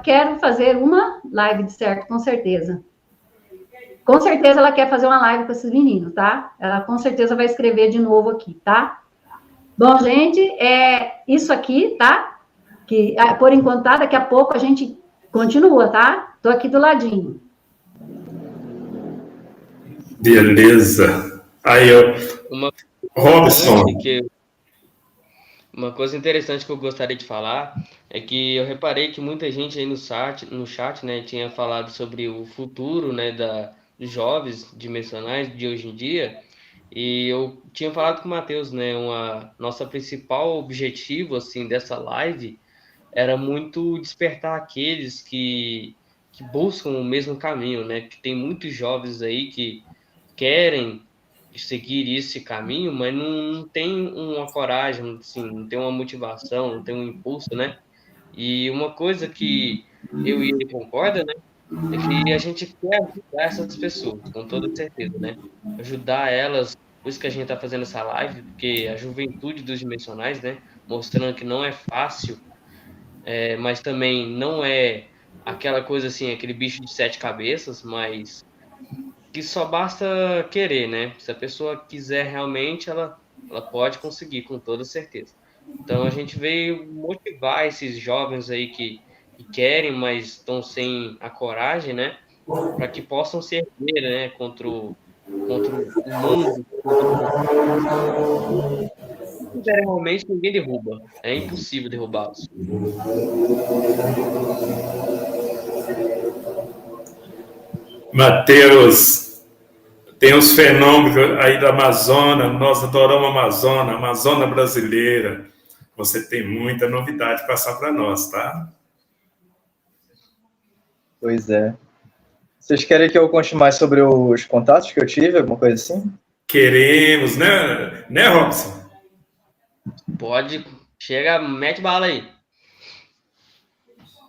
quero fazer uma live de certo, com certeza. Com certeza ela quer fazer uma live com esses meninos, tá? Ela com certeza vai escrever de novo aqui, tá? Bom, gente, isso aqui, tá? Que por enquanto, tá? Daqui a pouco a gente continua, tá? Tô aqui do ladinho. Beleza. Aí, Robson. Uma coisa interessante que eu gostaria de falar é que eu reparei que muita gente aí no chat, né, tinha falado sobre o futuro, né, dos jovens dimensionais de hoje em dia, e eu tinha falado com o Matheus, né, nossa principal objetivo, assim, dessa live era muito despertar aqueles que buscam o mesmo caminho, né, que tem muitos jovens aí que querem seguir esse caminho, mas não tem uma coragem, assim, não tem uma motivação, não tem um impulso, né? E uma coisa que eu e ele concorda, né? É que a gente quer ajudar essas pessoas, com toda certeza, né? Ajudar elas, por isso que a gente está fazendo essa live, porque a juventude dos dimensionais, né? Mostrando que não é fácil, mas também não é aquela coisa assim, aquele bicho de 7 cabeças, mas que só basta querer, né? Se a pessoa quiser realmente, ela pode conseguir, com toda certeza. Então, a gente veio motivar esses jovens aí que querem, mas estão sem a coragem, né? Para que possam se erguer, né? Contra o mundo. Realmente, ninguém derruba. É impossível derrubá-los. Matheus, tem os fenômenos aí da Amazônia, nós adoramos a Amazônia brasileira. Você tem muita novidade para passar para nós, tá? Pois é. Vocês querem que eu conte mais sobre os contatos que eu tive, alguma coisa assim? Queremos, né, Robson? Pode, chega, mete bala aí.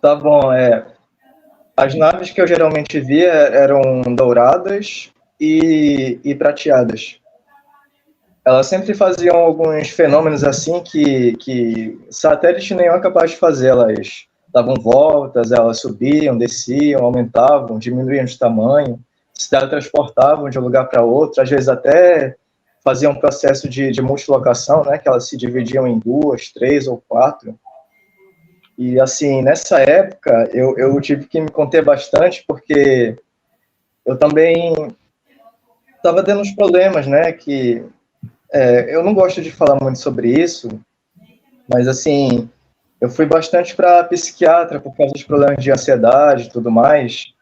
Tá bom, as naves que eu geralmente via eram douradas e prateadas. Elas sempre faziam alguns fenômenos assim que satélite nenhum é capaz de fazer. Elas davam voltas, elas subiam, desciam, aumentavam, diminuíam de tamanho, se teletransportavam de um lugar para outro, às vezes até faziam um processo de multilocação, né, que elas se dividiam em 2, 3 ou 4. E, assim, nessa época, eu tive que me conter bastante, porque eu também estava tendo uns problemas, né, que eu não gosto de falar muito sobre isso, mas, assim, eu fui bastante para psiquiatra por causa dos problemas de ansiedade e tudo mais.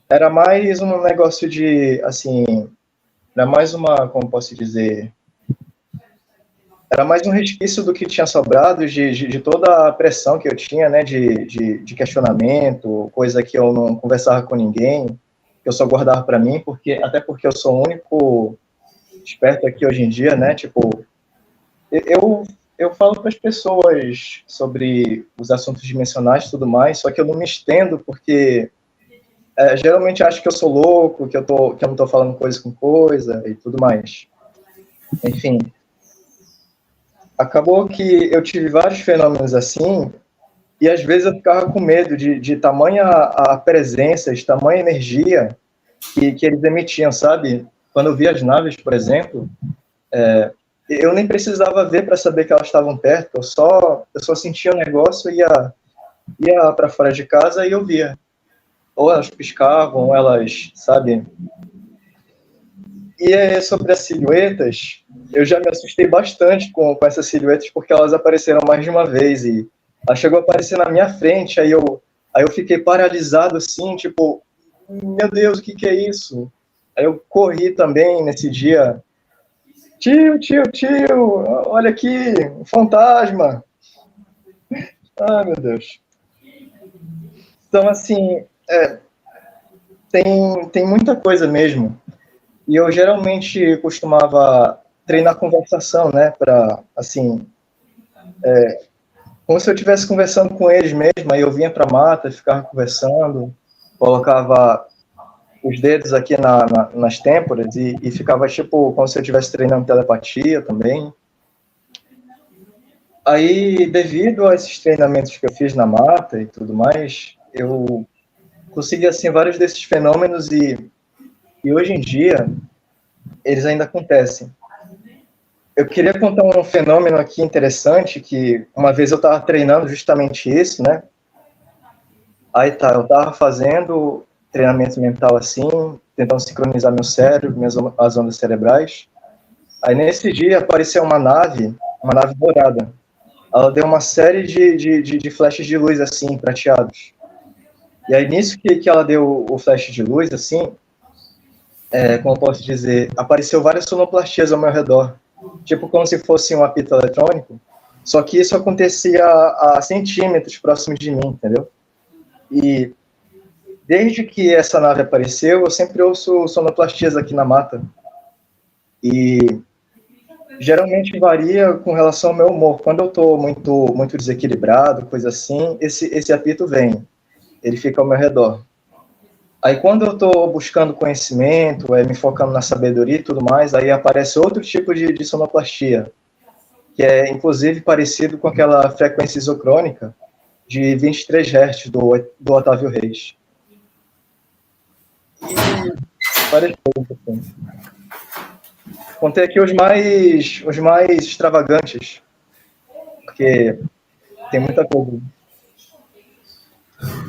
Era mais um negócio de, assim, era mais uma, como posso dizer, era mais um resquício do que tinha sobrado de toda a pressão que eu tinha, né, de questionamento, coisa que eu não conversava com ninguém, que eu só guardava para mim, até porque eu sou o único esperto aqui hoje em dia, né, tipo, eu falo para as pessoas sobre os assuntos dimensionais e tudo mais, só que eu não me estendo, porque geralmente acho que eu sou louco, que eu não estou falando coisa com coisa e tudo mais. Enfim, acabou que eu tive vários fenômenos assim, e às vezes eu ficava com medo de tamanha a presença, de tamanha energia que eles emitiam, sabe? Quando eu via as naves, por exemplo, eu nem precisava ver para saber que elas estavam perto, eu só sentia o negócio, ia para fora de casa e eu via. Ou elas piscavam, ou elas, sabe? E sobre as silhuetas, eu já me assustei bastante com essas silhuetas, porque elas apareceram mais de uma vez, e ela chegou a aparecer na minha frente, aí eu fiquei paralisado assim, tipo, meu Deus, o que é isso? Aí eu corri também nesse dia. Tio, olha aqui, um fantasma. Ai, meu Deus. Então, assim, tem muita coisa mesmo. E eu geralmente costumava treinar conversação, né? Para, assim, como se eu estivesse conversando com eles mesmo. Aí eu vinha para a mata, ficava conversando, colocava os dedos aqui nas têmporas e ficava tipo como se eu estivesse treinando telepatia também. Aí, devido a esses treinamentos que eu fiz na mata e tudo mais, eu consegui assim vários desses fenômenos e hoje em dia eles ainda acontecem. Eu queria contar um fenômeno aqui interessante que uma vez eu estava treinando justamente isso, né? Aí tá, eu estava fazendo treinamento mental assim, tentando sincronizar meu cérebro, as ondas cerebrais. Aí nesse dia apareceu uma nave dourada. Ela deu uma série de flashes de luz assim, prateados. E aí nisso que ela deu o flash de luz assim, como eu posso dizer, apareceu várias sonoplastias ao meu redor. Tipo como se fosse um apito eletrônico. Só que isso acontecia a centímetros próximo de mim, entendeu? E desde que essa nave apareceu, eu sempre ouço sonoplastias aqui na mata. E geralmente varia com relação ao meu humor. Quando eu estou muito desequilibrado, coisa assim, esse apito vem. Ele fica ao meu redor. Aí quando eu estou buscando conhecimento, me focando na sabedoria e tudo mais, aí aparece outro tipo de sonoplastia, que é inclusive parecido com aquela frequência isocrônica de 23 Hz do Otávio Reis. E várias coisas assim. Contei aqui os mais extravagantes, porque tem muita coisa.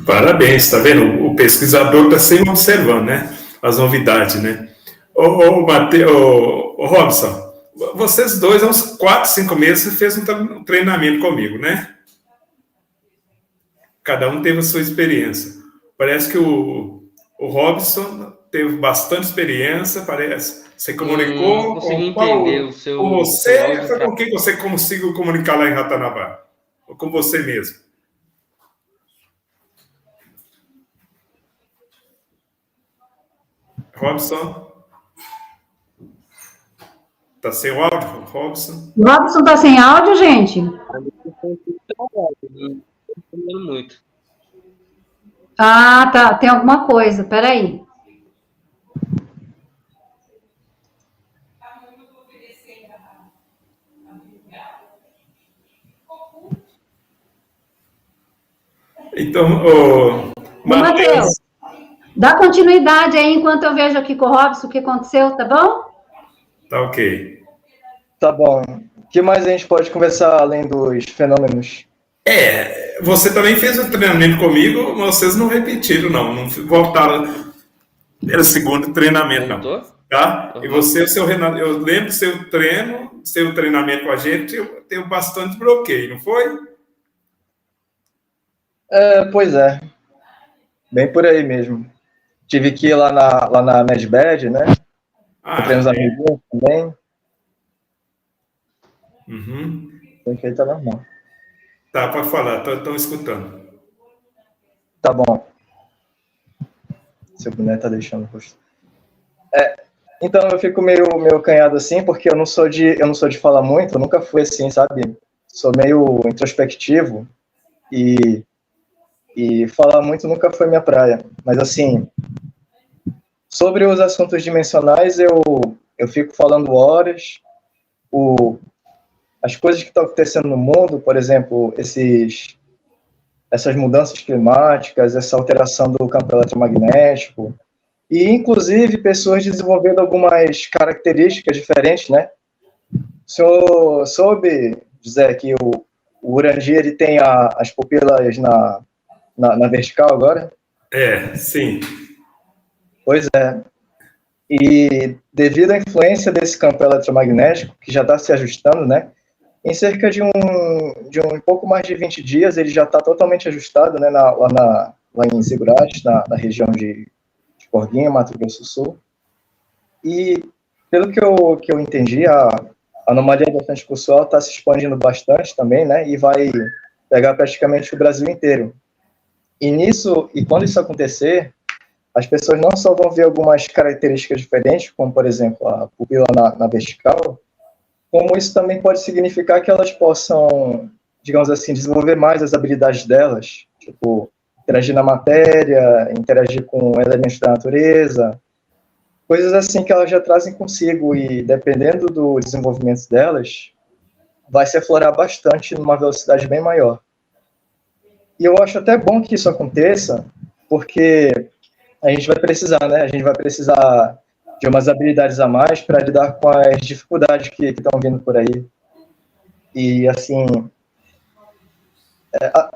Parabéns, tá vendo? O pesquisador está sempre observando, né? As novidades, né? Ô, Robson, vocês dois, há uns 4, 5 meses, fez um treinamento comigo, né? Cada um teve a sua experiência. Parece que o Robson teve bastante experiência, parece. Você comunicou consegui com qual? entender o seu Você foi com quem você conseguiu comunicar lá em Ratanabá? Ou com você mesmo? Robson? Tá sem o áudio, Robson? Robson tá sem áudio, gente? Muito. Ah, tá. Tem alguma coisa. Peraí. Então, Matheus, dá continuidade aí enquanto eu vejo aqui com o Robson o que aconteceu, tá bom? Tá ok. Tá bom. O que mais a gente pode conversar além dos fenômenos? Você também fez o treinamento comigo, mas vocês não repetiram, não voltaram. Era o segundo treinamento, não. Tá? Uhum. E você, o seu Renato, eu lembro do seu treinamento com a gente, teve bastante bloqueio, não foi? Pois é. Bem por aí mesmo. Tive que ir lá na Medbed, né? Encontrei uns amiguinhos também. Uhum. Perfeito, tá normal. Tá, pode falar, estão escutando. Tá bom. Seu boneco tá deixando o rosto. Então eu fico meio canhado assim, porque eu não sou de falar muito, eu nunca fui assim, sabe? Sou meio introspectivo e falar muito nunca foi minha praia. Mas assim, sobre os assuntos dimensionais, eu fico falando horas. As coisas que estão acontecendo no mundo, por exemplo, essas mudanças climáticas, essa alteração do campo eletromagnético, e inclusive pessoas desenvolvendo algumas características diferentes, né? O senhor soube, José, que o Urandir ele tem as pupilas na vertical agora? Sim. Pois é. E devido à influência desse campo eletromagnético, que já está se ajustando, né? Em cerca de um pouco mais de 20 dias, ele já está totalmente ajustado, né? Lá em Zigurates, na região de Corguinha, Mato Grosso do Sul. E, pelo que eu entendi, a anomalia da transpulsão está se expandindo bastante também, né? E vai pegar praticamente o Brasil inteiro. E quando isso acontecer, as pessoas não só vão ver algumas características diferentes, como, por exemplo, a pupila na vertical, como isso também pode significar que elas possam, digamos assim, desenvolver mais as habilidades delas, tipo, interagir na matéria, interagir com elementos da natureza, coisas assim que elas já trazem consigo e, dependendo do desenvolvimento delas, vai se aflorar bastante numa velocidade bem maior. E eu acho até bom que isso aconteça, porque a gente vai precisar, né? A gente vai precisar de umas habilidades a mais para lidar com as dificuldades que estão vindo por aí. E, assim,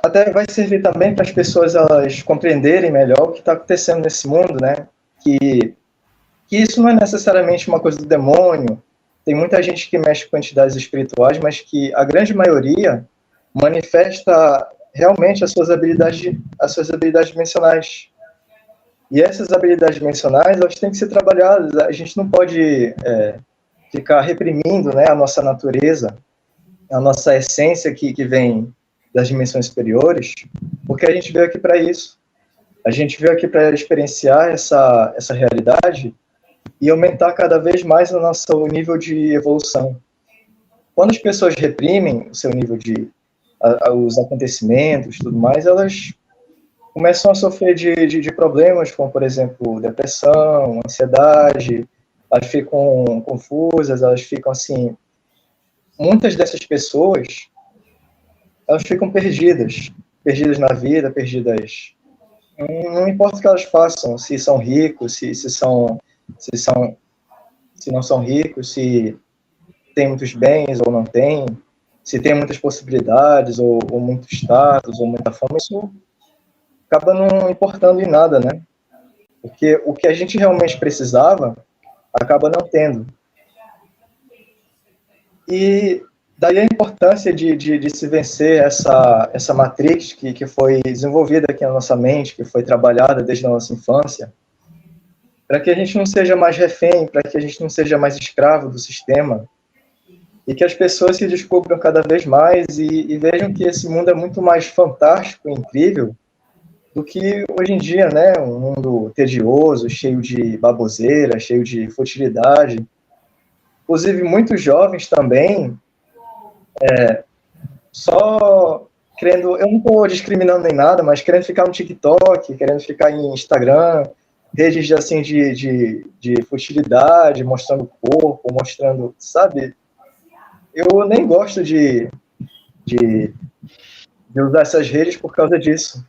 até vai servir também para as pessoas elas compreenderem melhor o que está acontecendo nesse mundo, né? Que isso não é necessariamente uma coisa do demônio. Tem muita gente que mexe com entidades espirituais, mas que a grande maioria manifesta realmente as suas habilidades dimensionais. E essas habilidades dimensionais, elas têm que ser trabalhadas. A gente não pode ficar reprimindo, né, a nossa natureza, a nossa essência que vem das dimensões superiores, porque a gente veio aqui para isso. A gente veio aqui para experienciar essa realidade e aumentar cada vez mais o nosso nível de evolução. Quando as pessoas reprimem o seu nível os acontecimentos e tudo mais, elas começam a sofrer de problemas, como, por exemplo, depressão, ansiedade, elas ficam confusas, elas ficam assim... Muitas dessas pessoas, elas ficam perdidas na vida, perdidas... Não importa o que elas façam, se são ricos, se não são ricos, se têm muitos bens ou não têm, se tem muitas possibilidades, ou muito status, ou muita fama, isso acaba não importando em nada, né? Porque o que a gente realmente precisava, acaba não tendo. E daí a importância de se vencer essa matrix que foi desenvolvida aqui na nossa mente, que foi trabalhada desde a nossa infância, para que a gente não seja mais refém, para que a gente não seja mais escravo do sistema, e que as pessoas se descubram cada vez mais e vejam que esse mundo é muito mais fantástico e incrível do que hoje em dia, né? Um mundo tedioso, cheio de baboseira, cheio de futilidade. Inclusive, muitos jovens também só querendo... Eu não estou discriminando nem nada, mas querendo ficar no TikTok, querendo ficar em Instagram, redes assim de futilidade, mostrando o corpo, mostrando... Sabe? Eu nem gosto de usar essas redes por causa disso.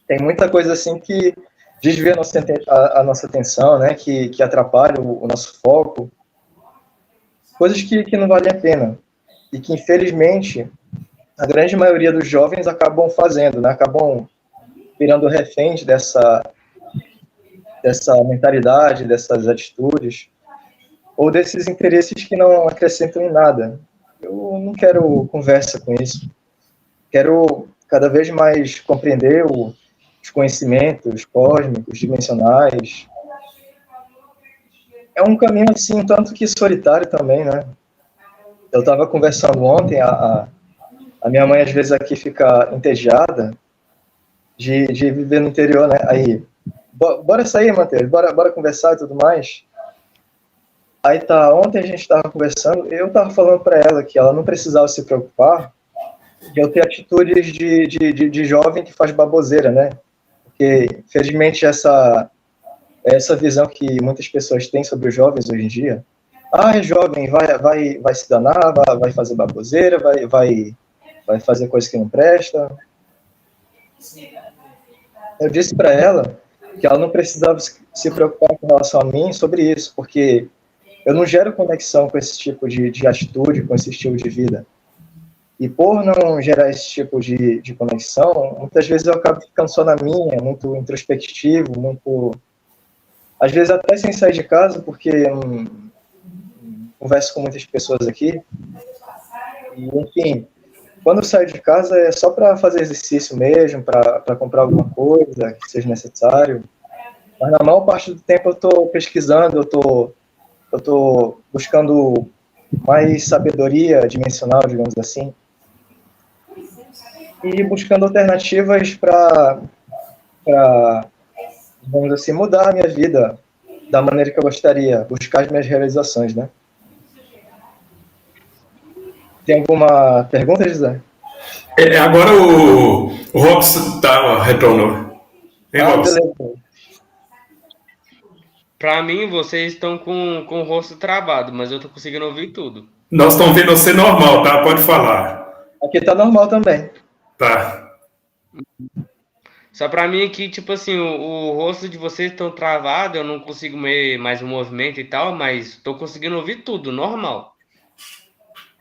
Tem muita coisa assim que desvia a nossa atenção, né? Que atrapalha o nosso foco. Coisas que não valem a pena. E que, infelizmente, a grande maioria dos jovens acabam fazendo, né? Acabam virando reféns dessa mentalidade, dessas atitudes, ou desses interesses que não acrescentam em nada. Eu não quero conversa com isso. Quero cada vez mais compreender os conhecimentos cósmicos, dimensionais. É um caminho, assim, um tanto que solitário também, né? Eu estava conversando ontem, a minha mãe, às vezes, aqui fica entediada de viver no interior, né? Aí, bora sair, Matheus, bora conversar e tudo mais. Aí tá, ontem a gente estava conversando, eu estava falando para ela que ela não precisava se preocupar de eu ter atitudes de jovem que faz baboseira, né? Porque, infelizmente, essa visão que muitas pessoas têm sobre os jovens hoje em dia, é jovem, vai se danar, vai fazer baboseira, vai fazer coisa que não presta. Eu disse para ela que ela não precisava se preocupar com relação a mim sobre isso, porque eu não gero conexão com esse tipo de atitude, com esse estilo de vida. E por não gerar esse tipo de conexão, muitas vezes eu acabo ficando só na minha, muito introspectivo, muito... Às vezes até sem sair de casa, porque converso com muitas pessoas aqui. E, enfim, quando eu saio de casa é só para fazer exercício mesmo, para comprar alguma coisa que seja necessário. Mas na maior parte do tempo eu estou pesquisando, eu estou eu estou buscando mais sabedoria dimensional, digamos assim, e buscando alternativas para, vamos assim, mudar a minha vida da maneira que eu gostaria, buscar as minhas realizações, né? Tem alguma pergunta, José? Agora o Robson retornou. Hein, Robson? Beleza. Para mim, vocês estão com o rosto travado, mas eu tô conseguindo ouvir tudo. Nós estamos vendo você normal, tá? Pode falar. Aqui tá normal também. Tá. Só para mim aqui, tipo assim, o rosto de vocês estão travado, eu não consigo ver mais o movimento e tal, mas tô conseguindo ouvir tudo, normal.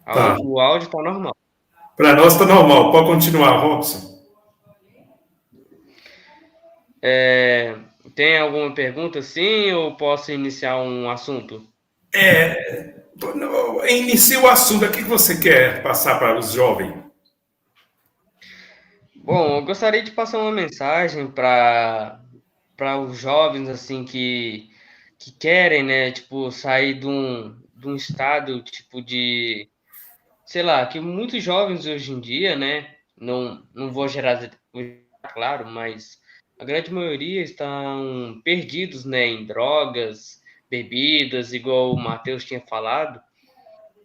Tá. O áudio tá normal. Para nós está normal. Pode continuar, Robson. Tem alguma pergunta sim ou posso iniciar um assunto? Inicie o assunto. O que você quer passar para os jovens? Bom, eu gostaria de passar uma mensagem para os jovens assim que querem, né, tipo, sair de um estado tipo de, sei lá, que muitos jovens hoje em dia, né, não vou gerar, claro, mas a grande maioria estão perdidos, né, em drogas, bebidas, igual o Matheus tinha falado.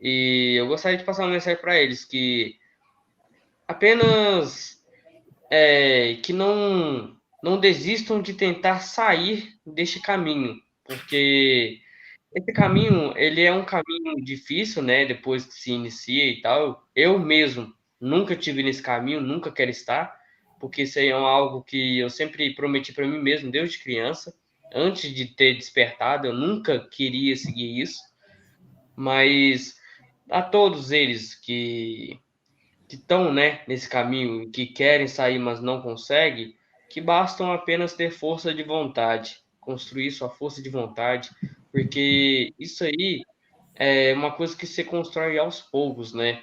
E eu gostaria de passar uma mensagem para eles que apenas que não desistam de tentar sair deste caminho, porque esse caminho ele é um caminho difícil, né? Depois que se inicia e tal. Eu mesmo nunca tive nesse caminho, nunca quero estar, porque isso aí é algo que eu sempre prometi para mim mesmo desde criança. Antes de ter despertado, eu nunca queria seguir isso, mas a todos eles que estão, né, nesse caminho, que querem sair, mas não conseguem, que bastam apenas ter força de vontade, construir sua força de vontade, porque isso aí é uma coisa que se constrói aos poucos, né?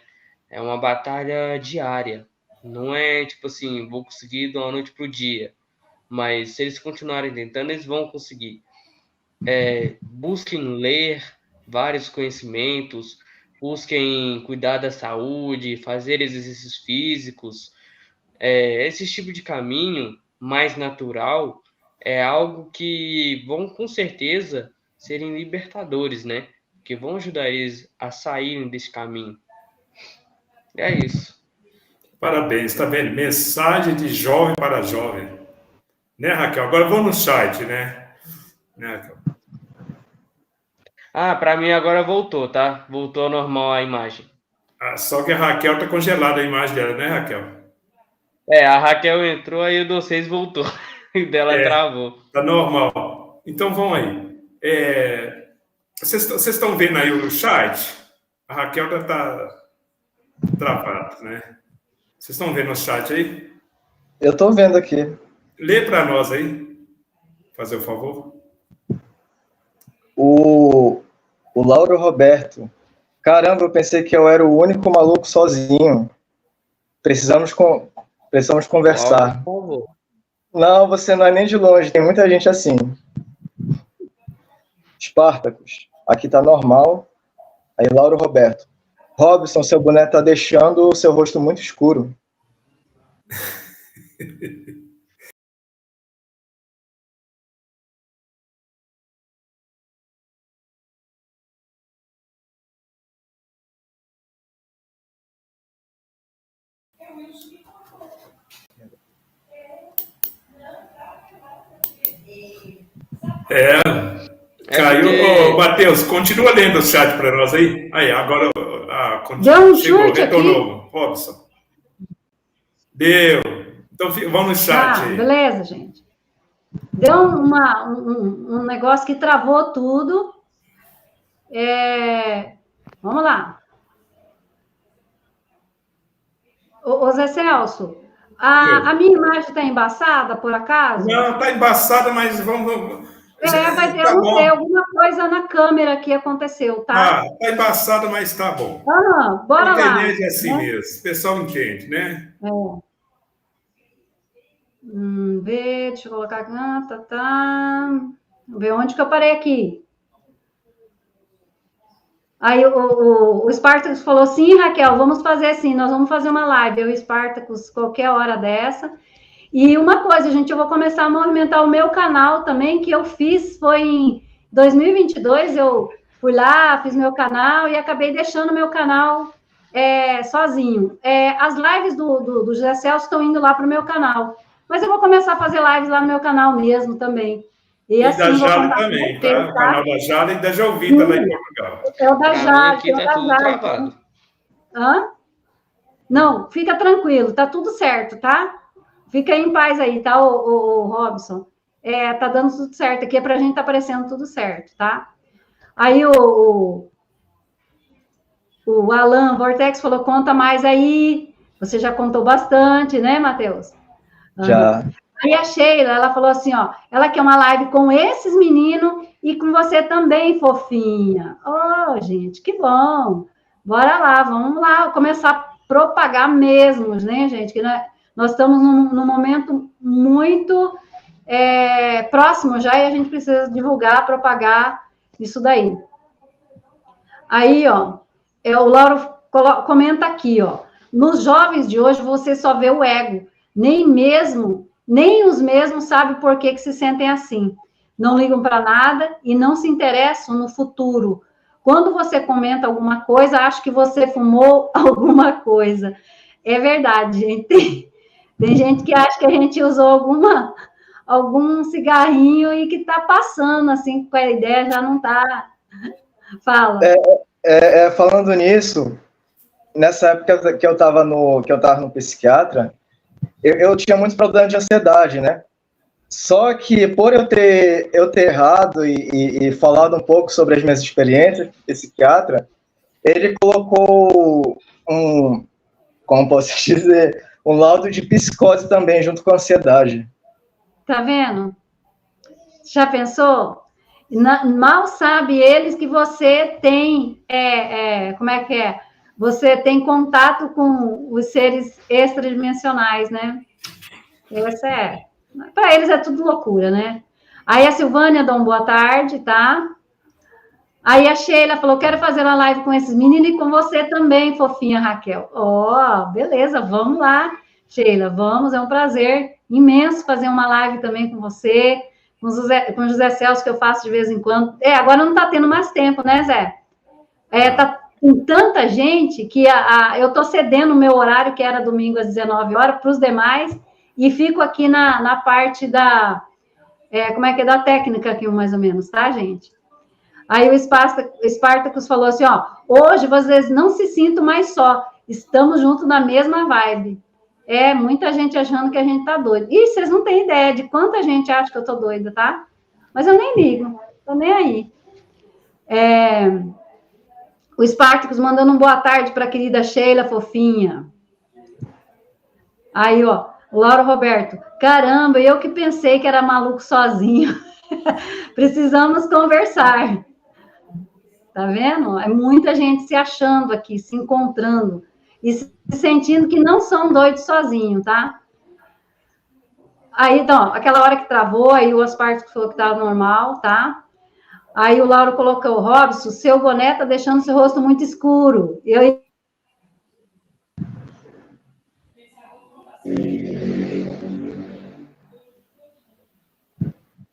É uma batalha diária. Não é tipo assim, vou conseguir de uma noite para o dia. Mas se eles continuarem tentando, eles vão conseguir. Busquem ler vários conhecimentos, busquem cuidar da saúde, fazer exercícios físicos. Esse tipo de caminho mais natural é algo que vão com certeza serem libertadores, né? Que vão ajudar eles a saírem desse caminho. É isso. Parabéns, tá vendo? Mensagem de jovem para jovem. Né, Raquel? Agora vamos no site, né? Raquel? Para mim agora voltou, tá? Voltou ao normal a imagem. Só que a Raquel tá congelada a imagem dela, né, Raquel? A Raquel entrou, aí o de vocês voltou. E dela travou. Tá normal. Então vamos aí. Vocês estão vendo aí o chat? A Raquel já tá travada, né? Vocês estão vendo o chat aí? Eu estou vendo aqui. Lê para nós aí, fazer o favor. O Lauro Roberto. Caramba, eu pensei que eu era o único maluco sozinho. Precisamos conversar. Por favor. Não, você não é nem de longe, tem muita gente assim. Espartacus, aqui tá normal. Aí, Lauro Roberto. Robson, seu boné tá deixando o seu rosto muito escuro. Caiu. Porque... Matheus, continua lendo o chat para nós aí. Aí, agora deu um chegou, chute retornou. aqui. Robson. Deu. Então vamos no chat aí. Beleza, gente. Deu um negócio que travou tudo. Vamos lá. Ô Zé Celso, a minha imagem está embaçada, por acaso? Não, está embaçada, mas vamos... Vai ter, não sei, alguma coisa na câmera que aconteceu, tá? Está embaçada, mas está bom. Bora lá. A internet é assim mesmo, o pessoal entende, né? Deixa eu colocar aqui. Vamos ver onde que eu parei aqui. Aí o Spartacus falou, sim, Raquel, vamos fazer assim, nós vamos fazer uma live, eu e o Spartacus, qualquer hora dessa. E uma coisa, gente, eu vou começar a movimentar o meu canal também, que eu fiz, foi em 2022, eu fui lá, fiz meu canal e acabei deixando meu canal sozinho. As lives do José Celso estão indo lá para o meu canal, mas eu vou começar a fazer lives lá no meu canal mesmo também. E assim, da Jale também, tá? O canal da Jale e da Jovita lá em Portugal. É o da Jale. Aqui tá tudo travado. Hã? Não, fica tranquilo, tá tudo certo, tá? Fica em paz aí, tá, o Robson? Tá dando tudo certo aqui, pra gente tá aparecendo tudo certo, tá? Aí o Alan Vortex falou, conta mais aí. Você já contou bastante, né, Matheus? Já. Aí a Sheila, ela falou assim, ó, ela quer uma live com esses meninos e com você também, fofinha. Oh, gente, que bom. Bora lá, vamos lá começar a propagar mesmo, né, gente? Que nós estamos num momento muito próximo já e a gente precisa divulgar, propagar isso daí. Aí, ó, o Lauro comenta aqui, ó, nos jovens de hoje você só vê o ego, nem os mesmos sabem por que se sentem assim. Não ligam para nada e não se interessam no futuro. Quando você comenta alguma coisa, acho que você fumou alguma coisa. É verdade, gente. Tem gente que acha que a gente usou algum cigarrinho e que está passando, assim, com a ideia já não está. Fala. Falando nisso, nessa época que eu estava no psiquiatra, eu tinha muitos problemas de ansiedade, né? Só que por eu ter errado e falado um pouco sobre as minhas experiências de psiquiatra, ele colocou como posso dizer, um laudo de psicose também, junto com a ansiedade. Tá vendo? Já pensou? Mal sabe eles que você tem, como é que é? Você tem contato com os seres extradimensionais, né? Para eles é tudo loucura, né? Aí a Silvânia dá uma boa tarde, tá? Aí a Sheila falou, quero fazer uma live com esses meninos e com você também, fofinha Raquel. Beleza, vamos lá, Sheila, vamos, é um prazer imenso fazer uma live também com você, com o José Celso, que eu faço de vez em quando. Agora não tá tendo mais tempo, né, Zé? Tá com tanta gente que eu tô cedendo o meu horário, que era domingo às 19 horas, para os demais, e fico aqui na parte da da técnica aqui, mais ou menos, tá, gente? Aí o Spartacus falou assim, ó, hoje vocês não se sintam mais só, estamos juntos na mesma vibe. Muita gente achando que a gente tá doido. E vocês não têm ideia de quanta gente acha que eu tô doida, tá? Mas eu nem ligo, tô nem aí. O Spartacus mandando um boa tarde para a querida Sheila, fofinha. Aí, ó, o Lauro Roberto, caramba, eu que pensei que era maluco sozinho. Precisamos conversar. Tá vendo? É muita gente se achando aqui, se encontrando e se sentindo que não são doidos sozinhos, tá? Aí, então, aquela hora que travou, aí o Spartacus falou que estava normal, tá? Aí o Lauro colocou, Robson, seu boné tá deixando seu rosto muito escuro.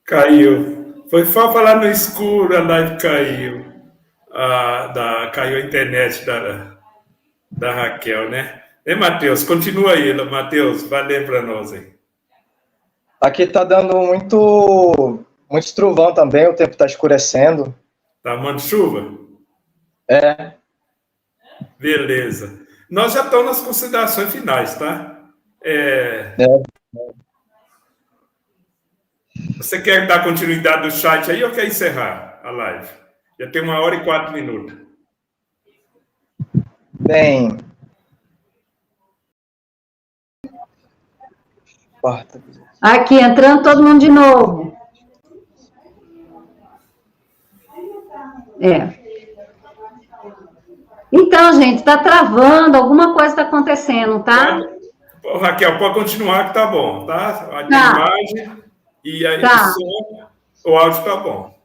Caiu. Foi só falar no escuro, a live caiu. Caiu a internet da Raquel, né? Matheus? Continua aí, Matheus, vai ler para nós aí. Aqui tá dando muito trovão também, o tempo tá escurecendo. Tá mandando chuva? Beleza. Nós já estamos nas considerações finais, tá? Você quer dar continuidade do chat aí ou quer encerrar a live? Já tem 1h e 4 minutos. Bem... Aqui, entrando todo mundo de novo. Então, gente, tá travando, alguma coisa está acontecendo, tá? Raquel, pode continuar que tá bom, tá? A imagem e aí o áudio tá bom.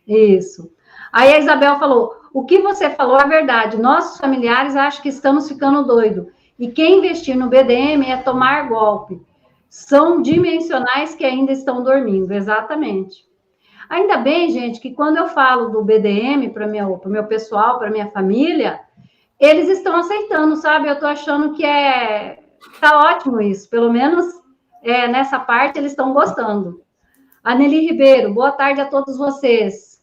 Isso. Aí a Isabel falou, o que você falou é verdade. Nossos familiares acham que estamos ficando doidos. E quem investir no BDM é tomar golpe. São dimensionais que ainda estão dormindo, exatamente. Ainda bem, gente, que quando eu falo do BDM para o meu pessoal, para minha família, eles estão aceitando, sabe? Eu estou achando que tá ótimo isso. Pelo menos nessa parte eles estão gostando. A Nelly Ribeiro, boa tarde a todos vocês.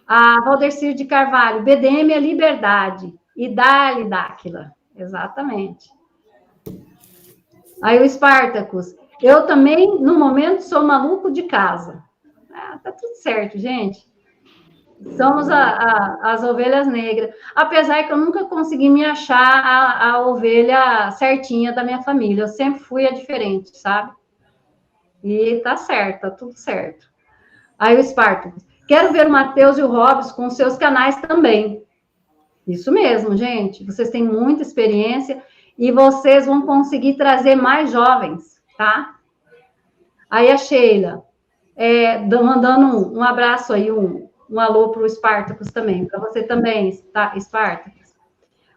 A Valdecir de Carvalho, BDM é liberdade. E dá-lhe Dáquila. Exatamente. Aí o Spartacus, eu também, no momento, sou maluco de casa. Tá tudo certo, gente. Somos as ovelhas negras. Apesar que eu nunca consegui me achar a ovelha certinha da minha família. Eu sempre fui a diferente, sabe? E tá certo, tá tudo certo. Aí o Spartacus, quero ver o Matheus e o Robson com seus canais também. Isso mesmo, gente. Vocês têm muita experiência e vocês vão conseguir trazer mais jovens, tá? Aí a Sheila, mandando um abraço aí, um alô para o Spartacus também, para você também, tá, Spartacus?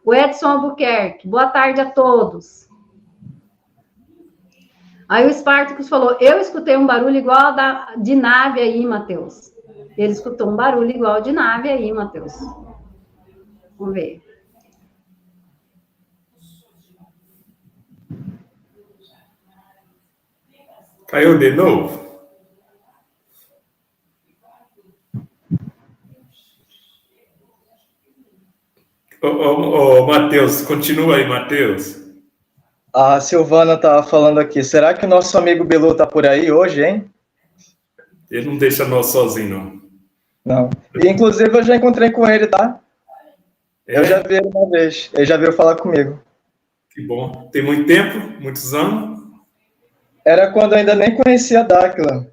O Edson Albuquerque, boa tarde a todos. Aí o Spartacus falou, eu escutei um barulho igual de nave aí, Matheus. Ele escutou um barulho igual de nave aí, Matheus. Vamos ver. Caiu de novo? Ô, Matheus, continua aí, Matheus. A Silvana tá falando aqui, será que o nosso amigo Bilu tá por aí hoje, hein? Ele não deixa nós sozinhos, não. Não. E, inclusive, eu já encontrei com ele, tá? Eu já vi ele uma vez. Ele já veio falar comigo. Que bom. Tem muito tempo? Muitos anos? Era quando eu ainda nem conhecia a Dáquila.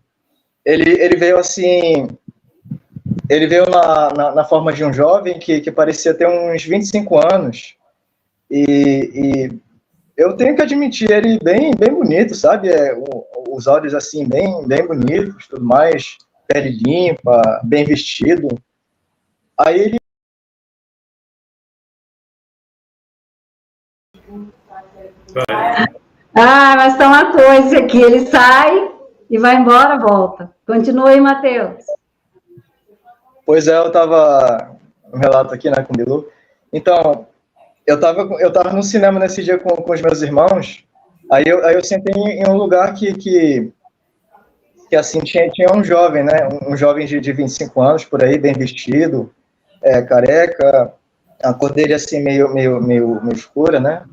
Ele veio assim... Ele veio na forma de um jovem que parecia ter uns 25 anos. E eu tenho que admitir ele bem bonito, sabe? Os olhos assim, bem bonitos, tudo mais. Pele limpa, bem vestido. Aí ele... Mas tá uma coisa aqui, ele sai e vai embora, volta. Continua aí, Matheus. Pois eu tava... Um relato aqui, né, com o Bilu. Então, eu tava no cinema nesse dia com os meus irmãos, aí eu sentei em um lugar que assim, tinha um jovem, né, um jovem de 25 anos, por aí, bem vestido, careca, a cor dele, assim, meio escura, né,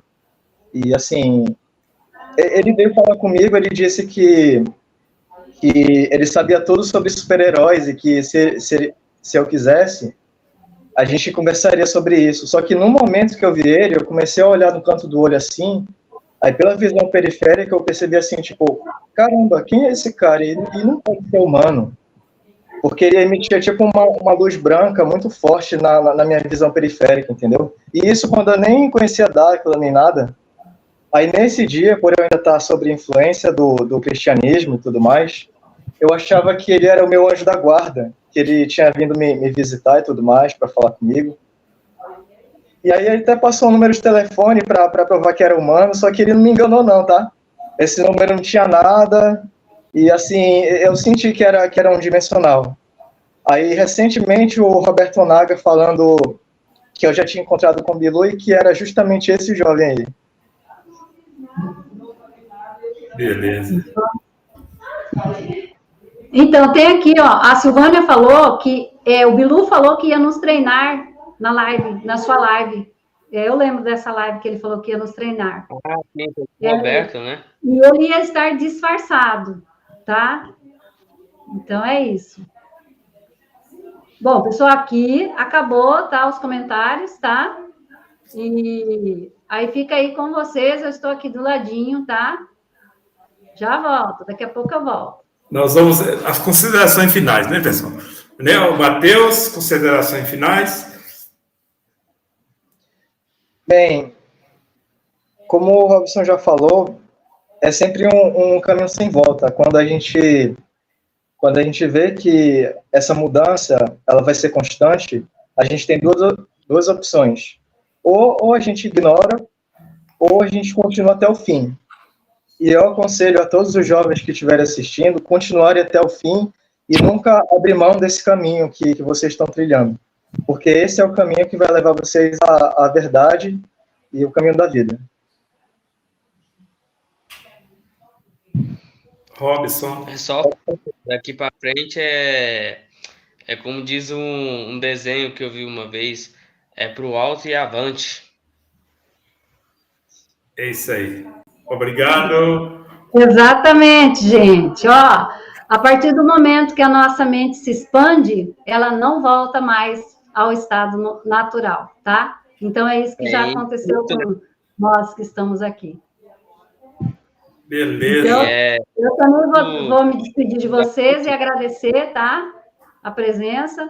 e, assim, ele veio falar comigo, ele disse que ele sabia tudo sobre super-heróis e que se eu quisesse, a gente conversaria sobre isso. Só que no momento que eu vi ele, eu comecei a olhar no canto do olho assim, aí pela visão periférica eu percebi assim, tipo, caramba, quem é esse cara? Ele não pode ser humano. Porque ele emitia tipo uma luz branca muito forte na minha visão periférica, entendeu? E isso quando eu nem conhecia Dáquila nem nada. Aí nesse dia, por eu ainda estar sob influência do cristianismo e tudo mais, eu achava que ele era o meu anjo da guarda, que ele tinha vindo me visitar e tudo mais, para falar comigo. E aí ele até passou um número de telefone para provar que era humano, só que ele não me enganou não, tá? Esse número não tinha nada, e assim, eu senti que era um dimensional. Aí, recentemente, o Roberto Naga falando que eu já tinha encontrado com o Bilu e que era justamente esse jovem aí. Beleza. Então, tem aqui, ó, a Silvânia falou que o Bilu falou que ia nos treinar na live, na sua live. Eu lembro dessa live que ele falou que ia nos treinar. Ah, sim, Roberto, né? E ele ia estar disfarçado, tá? Então, é isso. Bom, pessoal, aqui acabou, tá? Os comentários, tá? E aí fica aí com vocês, eu estou aqui do ladinho, tá? Já volto, daqui a pouco eu volto. Nós vamos às considerações finais, né, pessoal? Né, o Matheus, considerações finais. Bem, como o Robson já falou, é sempre um caminho sem volta. Quando a gente vê que essa mudança ela vai ser constante, a gente tem duas opções. Ou a gente ignora, ou a gente continua até o fim. E eu aconselho a todos os jovens que estiverem assistindo, continuarem até o fim e nunca abrir mão desse caminho que vocês estão trilhando. Porque esse é o caminho que vai levar vocês à verdade e o caminho da vida. Robson. É só daqui para frente é como diz um desenho que eu vi uma vez, é pro alto e avante. É isso aí. Obrigado. Exatamente, gente. Ó, a partir do momento que a nossa mente se expande, ela não volta mais ao estado natural, tá? Então é isso que já aconteceu com nós que estamos aqui. Beleza. Então, eu também vou me despedir de vocês e agradecer, tá? A presença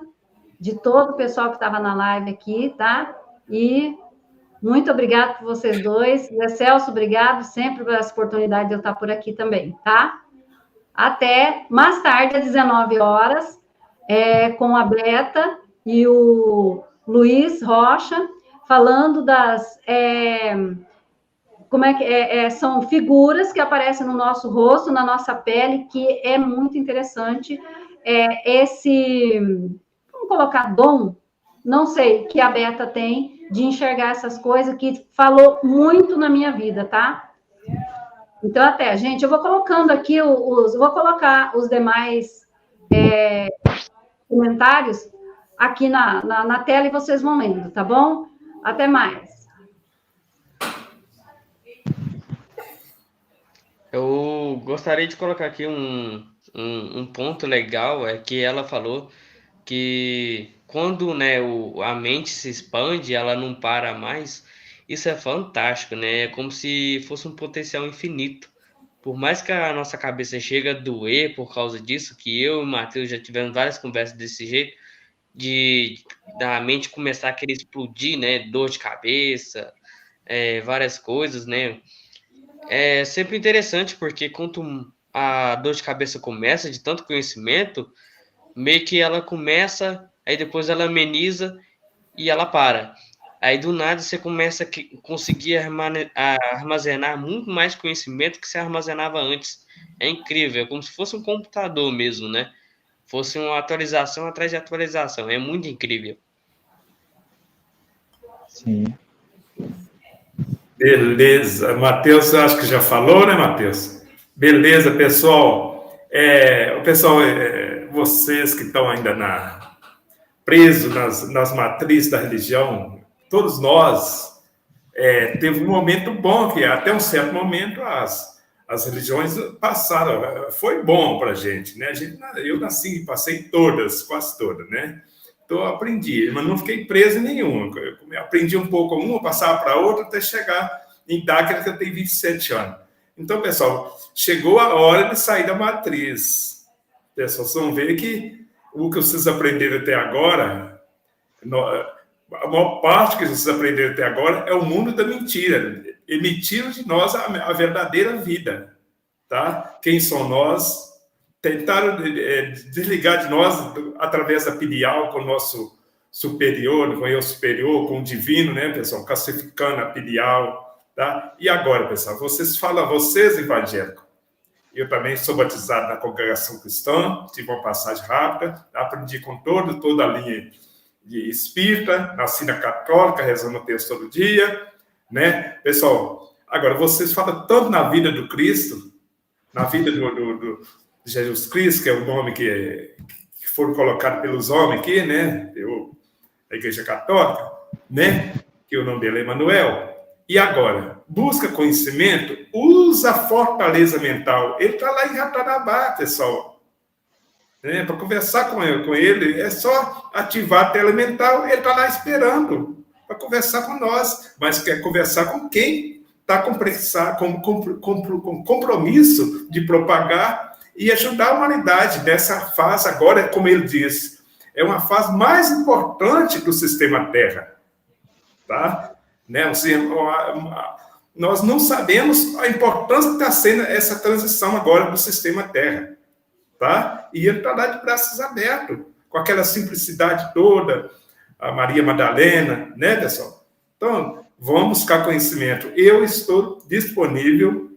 de todo o pessoal que estava na live aqui, tá? E muito obrigado por vocês dois. Zé Celso, obrigado sempre por essa oportunidade de eu estar por aqui também, tá? Até mais tarde, às 19 horas, com a Beta e o Luiz Rocha, falando das... como é que são figuras que aparecem no nosso rosto, na nossa pele, que é muito interessante. Vamos colocar dom, não sei, que a Beta tem de enxergar essas coisas, que falou muito na minha vida, tá? Então, até, gente, eu vou colocando aqui vou colocar os demais comentários aqui na tela e vocês vão lendo, tá bom? Até mais. Eu gostaria de colocar aqui um ponto legal, é que ela falou que quando, né, a mente se expande, ela não para mais. Isso é fantástico, né? É como se fosse um potencial infinito. Por mais que a nossa cabeça chegue a doer por causa disso, que eu e o Matheus já tivemos várias conversas desse jeito, da mente começar a querer explodir, né? Dor de cabeça, várias coisas, né? É sempre interessante, porque quanto a dor de cabeça começa, de tanto conhecimento, meio que ela começa, aí depois ela ameniza e ela para. Aí do nada você começa a conseguir armazenar muito mais conhecimento que você armazenava antes. É incrível, é como se fosse um computador mesmo, né? Fosse uma atualização atrás de atualização. É muito incrível. Sim. Beleza. Matheus, acho que já falou, né, Matheus? Beleza, pessoal. Vocês que estão ainda presos nas matrizes da religião, todos nós, teve um momento bom, que até um certo momento as religiões passaram, foi bom para a gente, né? Eu nasci, passei quase todas, né? Então, eu aprendi, mas não fiquei preso em nenhuma. Eu aprendi um pouco uma, passava para outra, até chegar em Dáquila, que eu tenho 27 anos. Então, pessoal, chegou a hora de sair da matriz. Pessoal, vocês vão ver que o que vocês aprenderam até agora, a maior parte que vocês aprenderam até agora é o mundo da mentira. Emitiram de nós a verdadeira vida. Tá? Quem são nós? Tentaram desligar de nós através da pineal com o nosso superior, com o eu superior, com o divino, né, pessoal? Classificando a pineal, tá? E agora, pessoal, vocês evangélicos, eu também sou batizado na congregação cristã, tive uma passagem rápida, aprendi com toda a linha de espírita, nasci na católica, rezando o texto todo dia, né? Pessoal, agora, vocês falam tanto na vida do Cristo, na vida do Jesus Cristo, que é o nome que foram colocados pelos homens aqui, né? A Igreja Católica, né? Que o nome dele é Emmanuel. E agora, busca conhecimento, usa a fortaleza mental. Ele está lá em Ratanabá, pessoal. Né? Para conversar com ele, é só ativar a tela mental. Ele está lá esperando para conversar com nós. Mas quer conversar com quem está com compromisso de propagar e ajudar a humanidade nessa fase agora, como ele diz, é uma fase mais importante do sistema Terra, tá? Né? Nós não sabemos a importância que está sendo essa transição agora do sistema Terra, tá? E ele está lá de braços abertos, com aquela simplicidade toda, a Maria Madalena, né, pessoal? Então, vamos buscar conhecimento. Eu estou disponível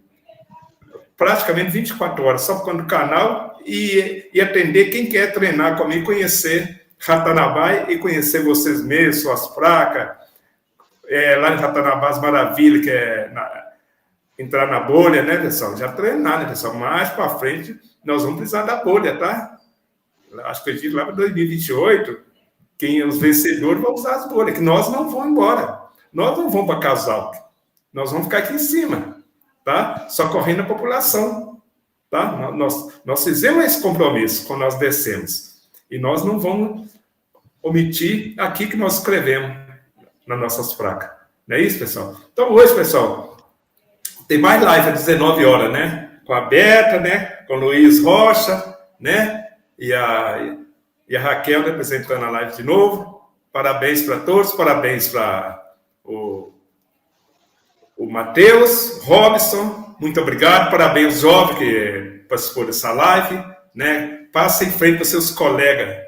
praticamente 24 horas, só por conta do canal e atender quem quer treinar comigo, conhecer Ratanabá e conhecer vocês mesmos, suas placas, lá em Ratanabá, as maravilhas, que é entrar na bolha, né, pessoal? Já treinar, né, pessoal? Mais para frente, nós vamos precisar da bolha, tá? Acho que lá para 2028, os vencedores vão usar as bolhas, que nós não vamos embora. Nós não vamos para Casa Alta. Nós vamos ficar aqui em cima, tá? Socorrendo a população, tá? Nós fizemos esse compromisso quando nós descemos. E nós não vamos omitir aqui que nós escrevemos nas nossas placas. Não é isso, pessoal? Então, hoje, pessoal, tem mais live às 19 horas, né? Com a Berta, né? Com o Luiz Rocha, né? E a Raquel representando a live de novo. Parabéns para todos, parabéns para o Matheus, Robson, muito obrigado, parabéns ao jovem que participou dessa live, né? Passa em frente para os seus colegas.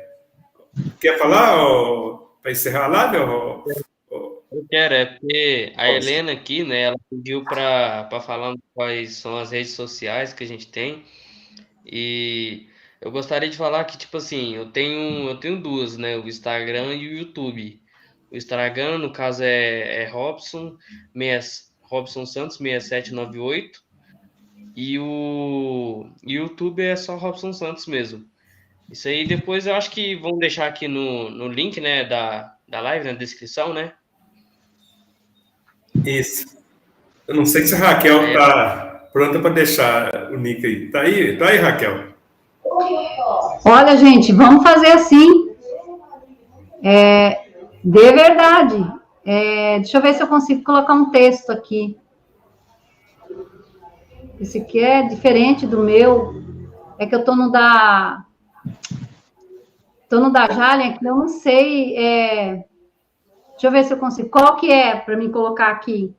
Quer falar para encerrar a live? Eu quero, porque a Helena aqui, né, ela pediu para falar quais são as redes sociais que a gente tem, e eu gostaria de falar que, tipo assim, eu tenho duas, né, o Instagram e o YouTube. O Instagram, no caso, é Robson Santos 6798, e o YouTube é só Robson Santos mesmo. Isso aí depois eu acho que vão deixar aqui no link, né, da live, na descrição, né? Isso. Eu não sei se a Raquel está pronta para deixar o link aí. Tá aí, Raquel? Olha, gente, vamos fazer assim. De verdade. Deixa eu ver se eu consigo colocar um texto aqui. Esse aqui é diferente do meu. É que eu estou no da Jalen, que eu não sei. Deixa eu ver se eu consigo. Qual que é para mim colocar aqui?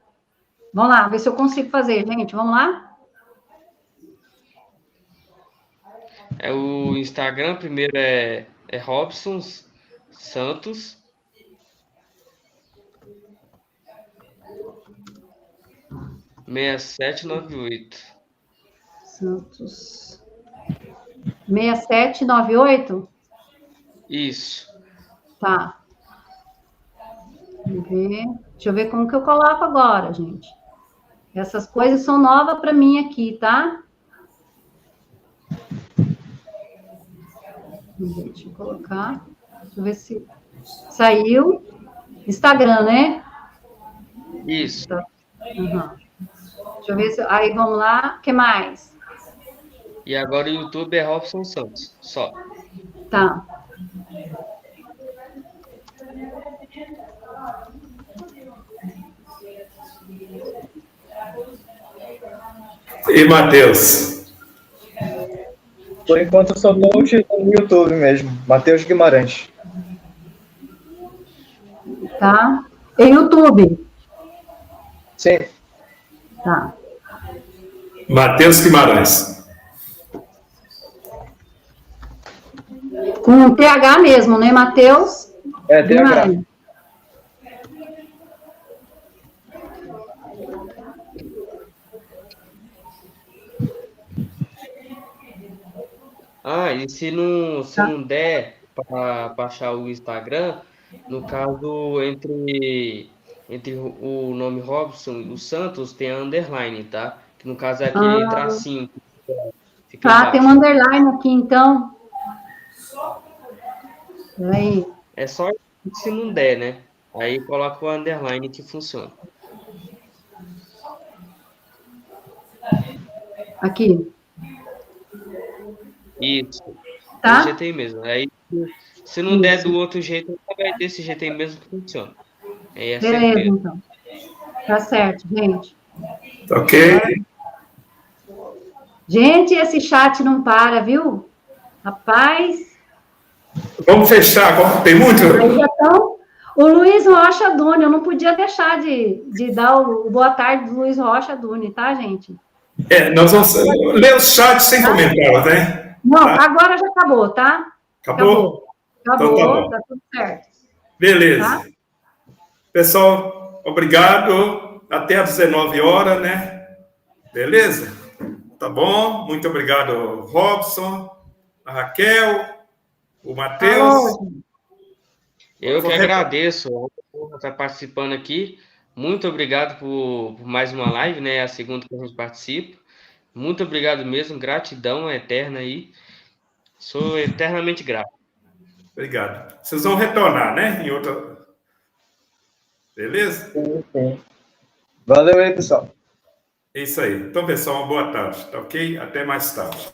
Vamos lá, ver se eu consigo fazer, gente. Vamos lá? O Instagram primeiro é Robson Santos 6798. Santos 6798? Isso. Tá. Deixa eu ver como que eu coloco agora, gente. Essas coisas são novas para mim aqui, tá? Deixa eu colocar. Deixa eu ver se saiu. Instagram, né? Isso. Tá. Uhum. Deixa eu ver se... Aí, vamos lá. O que mais? E agora o YouTube é Robson Santos, só. Tá. E Matheus? Por enquanto, eu só estou utilizando o YouTube mesmo. Matheus Guimarães. Tá. E YouTube? Sim. Tá. Matheus Guimarães. Com TH mesmo, né, Matheus? TH. E se não der para achar o Instagram, no caso, entre o nome Robson e o Santos, tem a underline, tá? Que no caso é aquele tracinho. Fica tá, tem um underline aqui, então. Aí. É só se não der, né? Aí coloca o underline que funciona. Aqui. Isso. Tá? Desse jeito aí mesmo. Aí, se não der do outro jeito, vai desse jeito aí mesmo que funciona. Aí é beleza, certeza. então. Tá certo, gente. Ok. Gente, esse chat não para, viu? Rapaz. Vamos fechar. Tem muito? Aí então, o Luiz Rocha Duni, eu não podia deixar de dar o boa tarde do Luiz Rocha Duni, tá, gente? Nós vamos ler os chats sem comentários, né? Não, agora já acabou, tá? Acabou? Acabou, Então tá bom. tá tudo certo. Beleza. Tá? Pessoal, obrigado. Até às 19 horas, né? Beleza? Tá bom? Muito obrigado, Robson, a Raquel, o Matheus. Eu que agradeço por estar participando aqui. Muito obrigado por mais uma live, né? É a segunda que a gente participa. Muito obrigado mesmo, gratidão eterna aí. Sou eternamente grato. Obrigado. Vocês vão retornar, né? Em outra. Beleza? Sim. Valeu aí, pessoal. É isso aí. Então, pessoal, uma boa tarde, tá ok? Até mais tarde.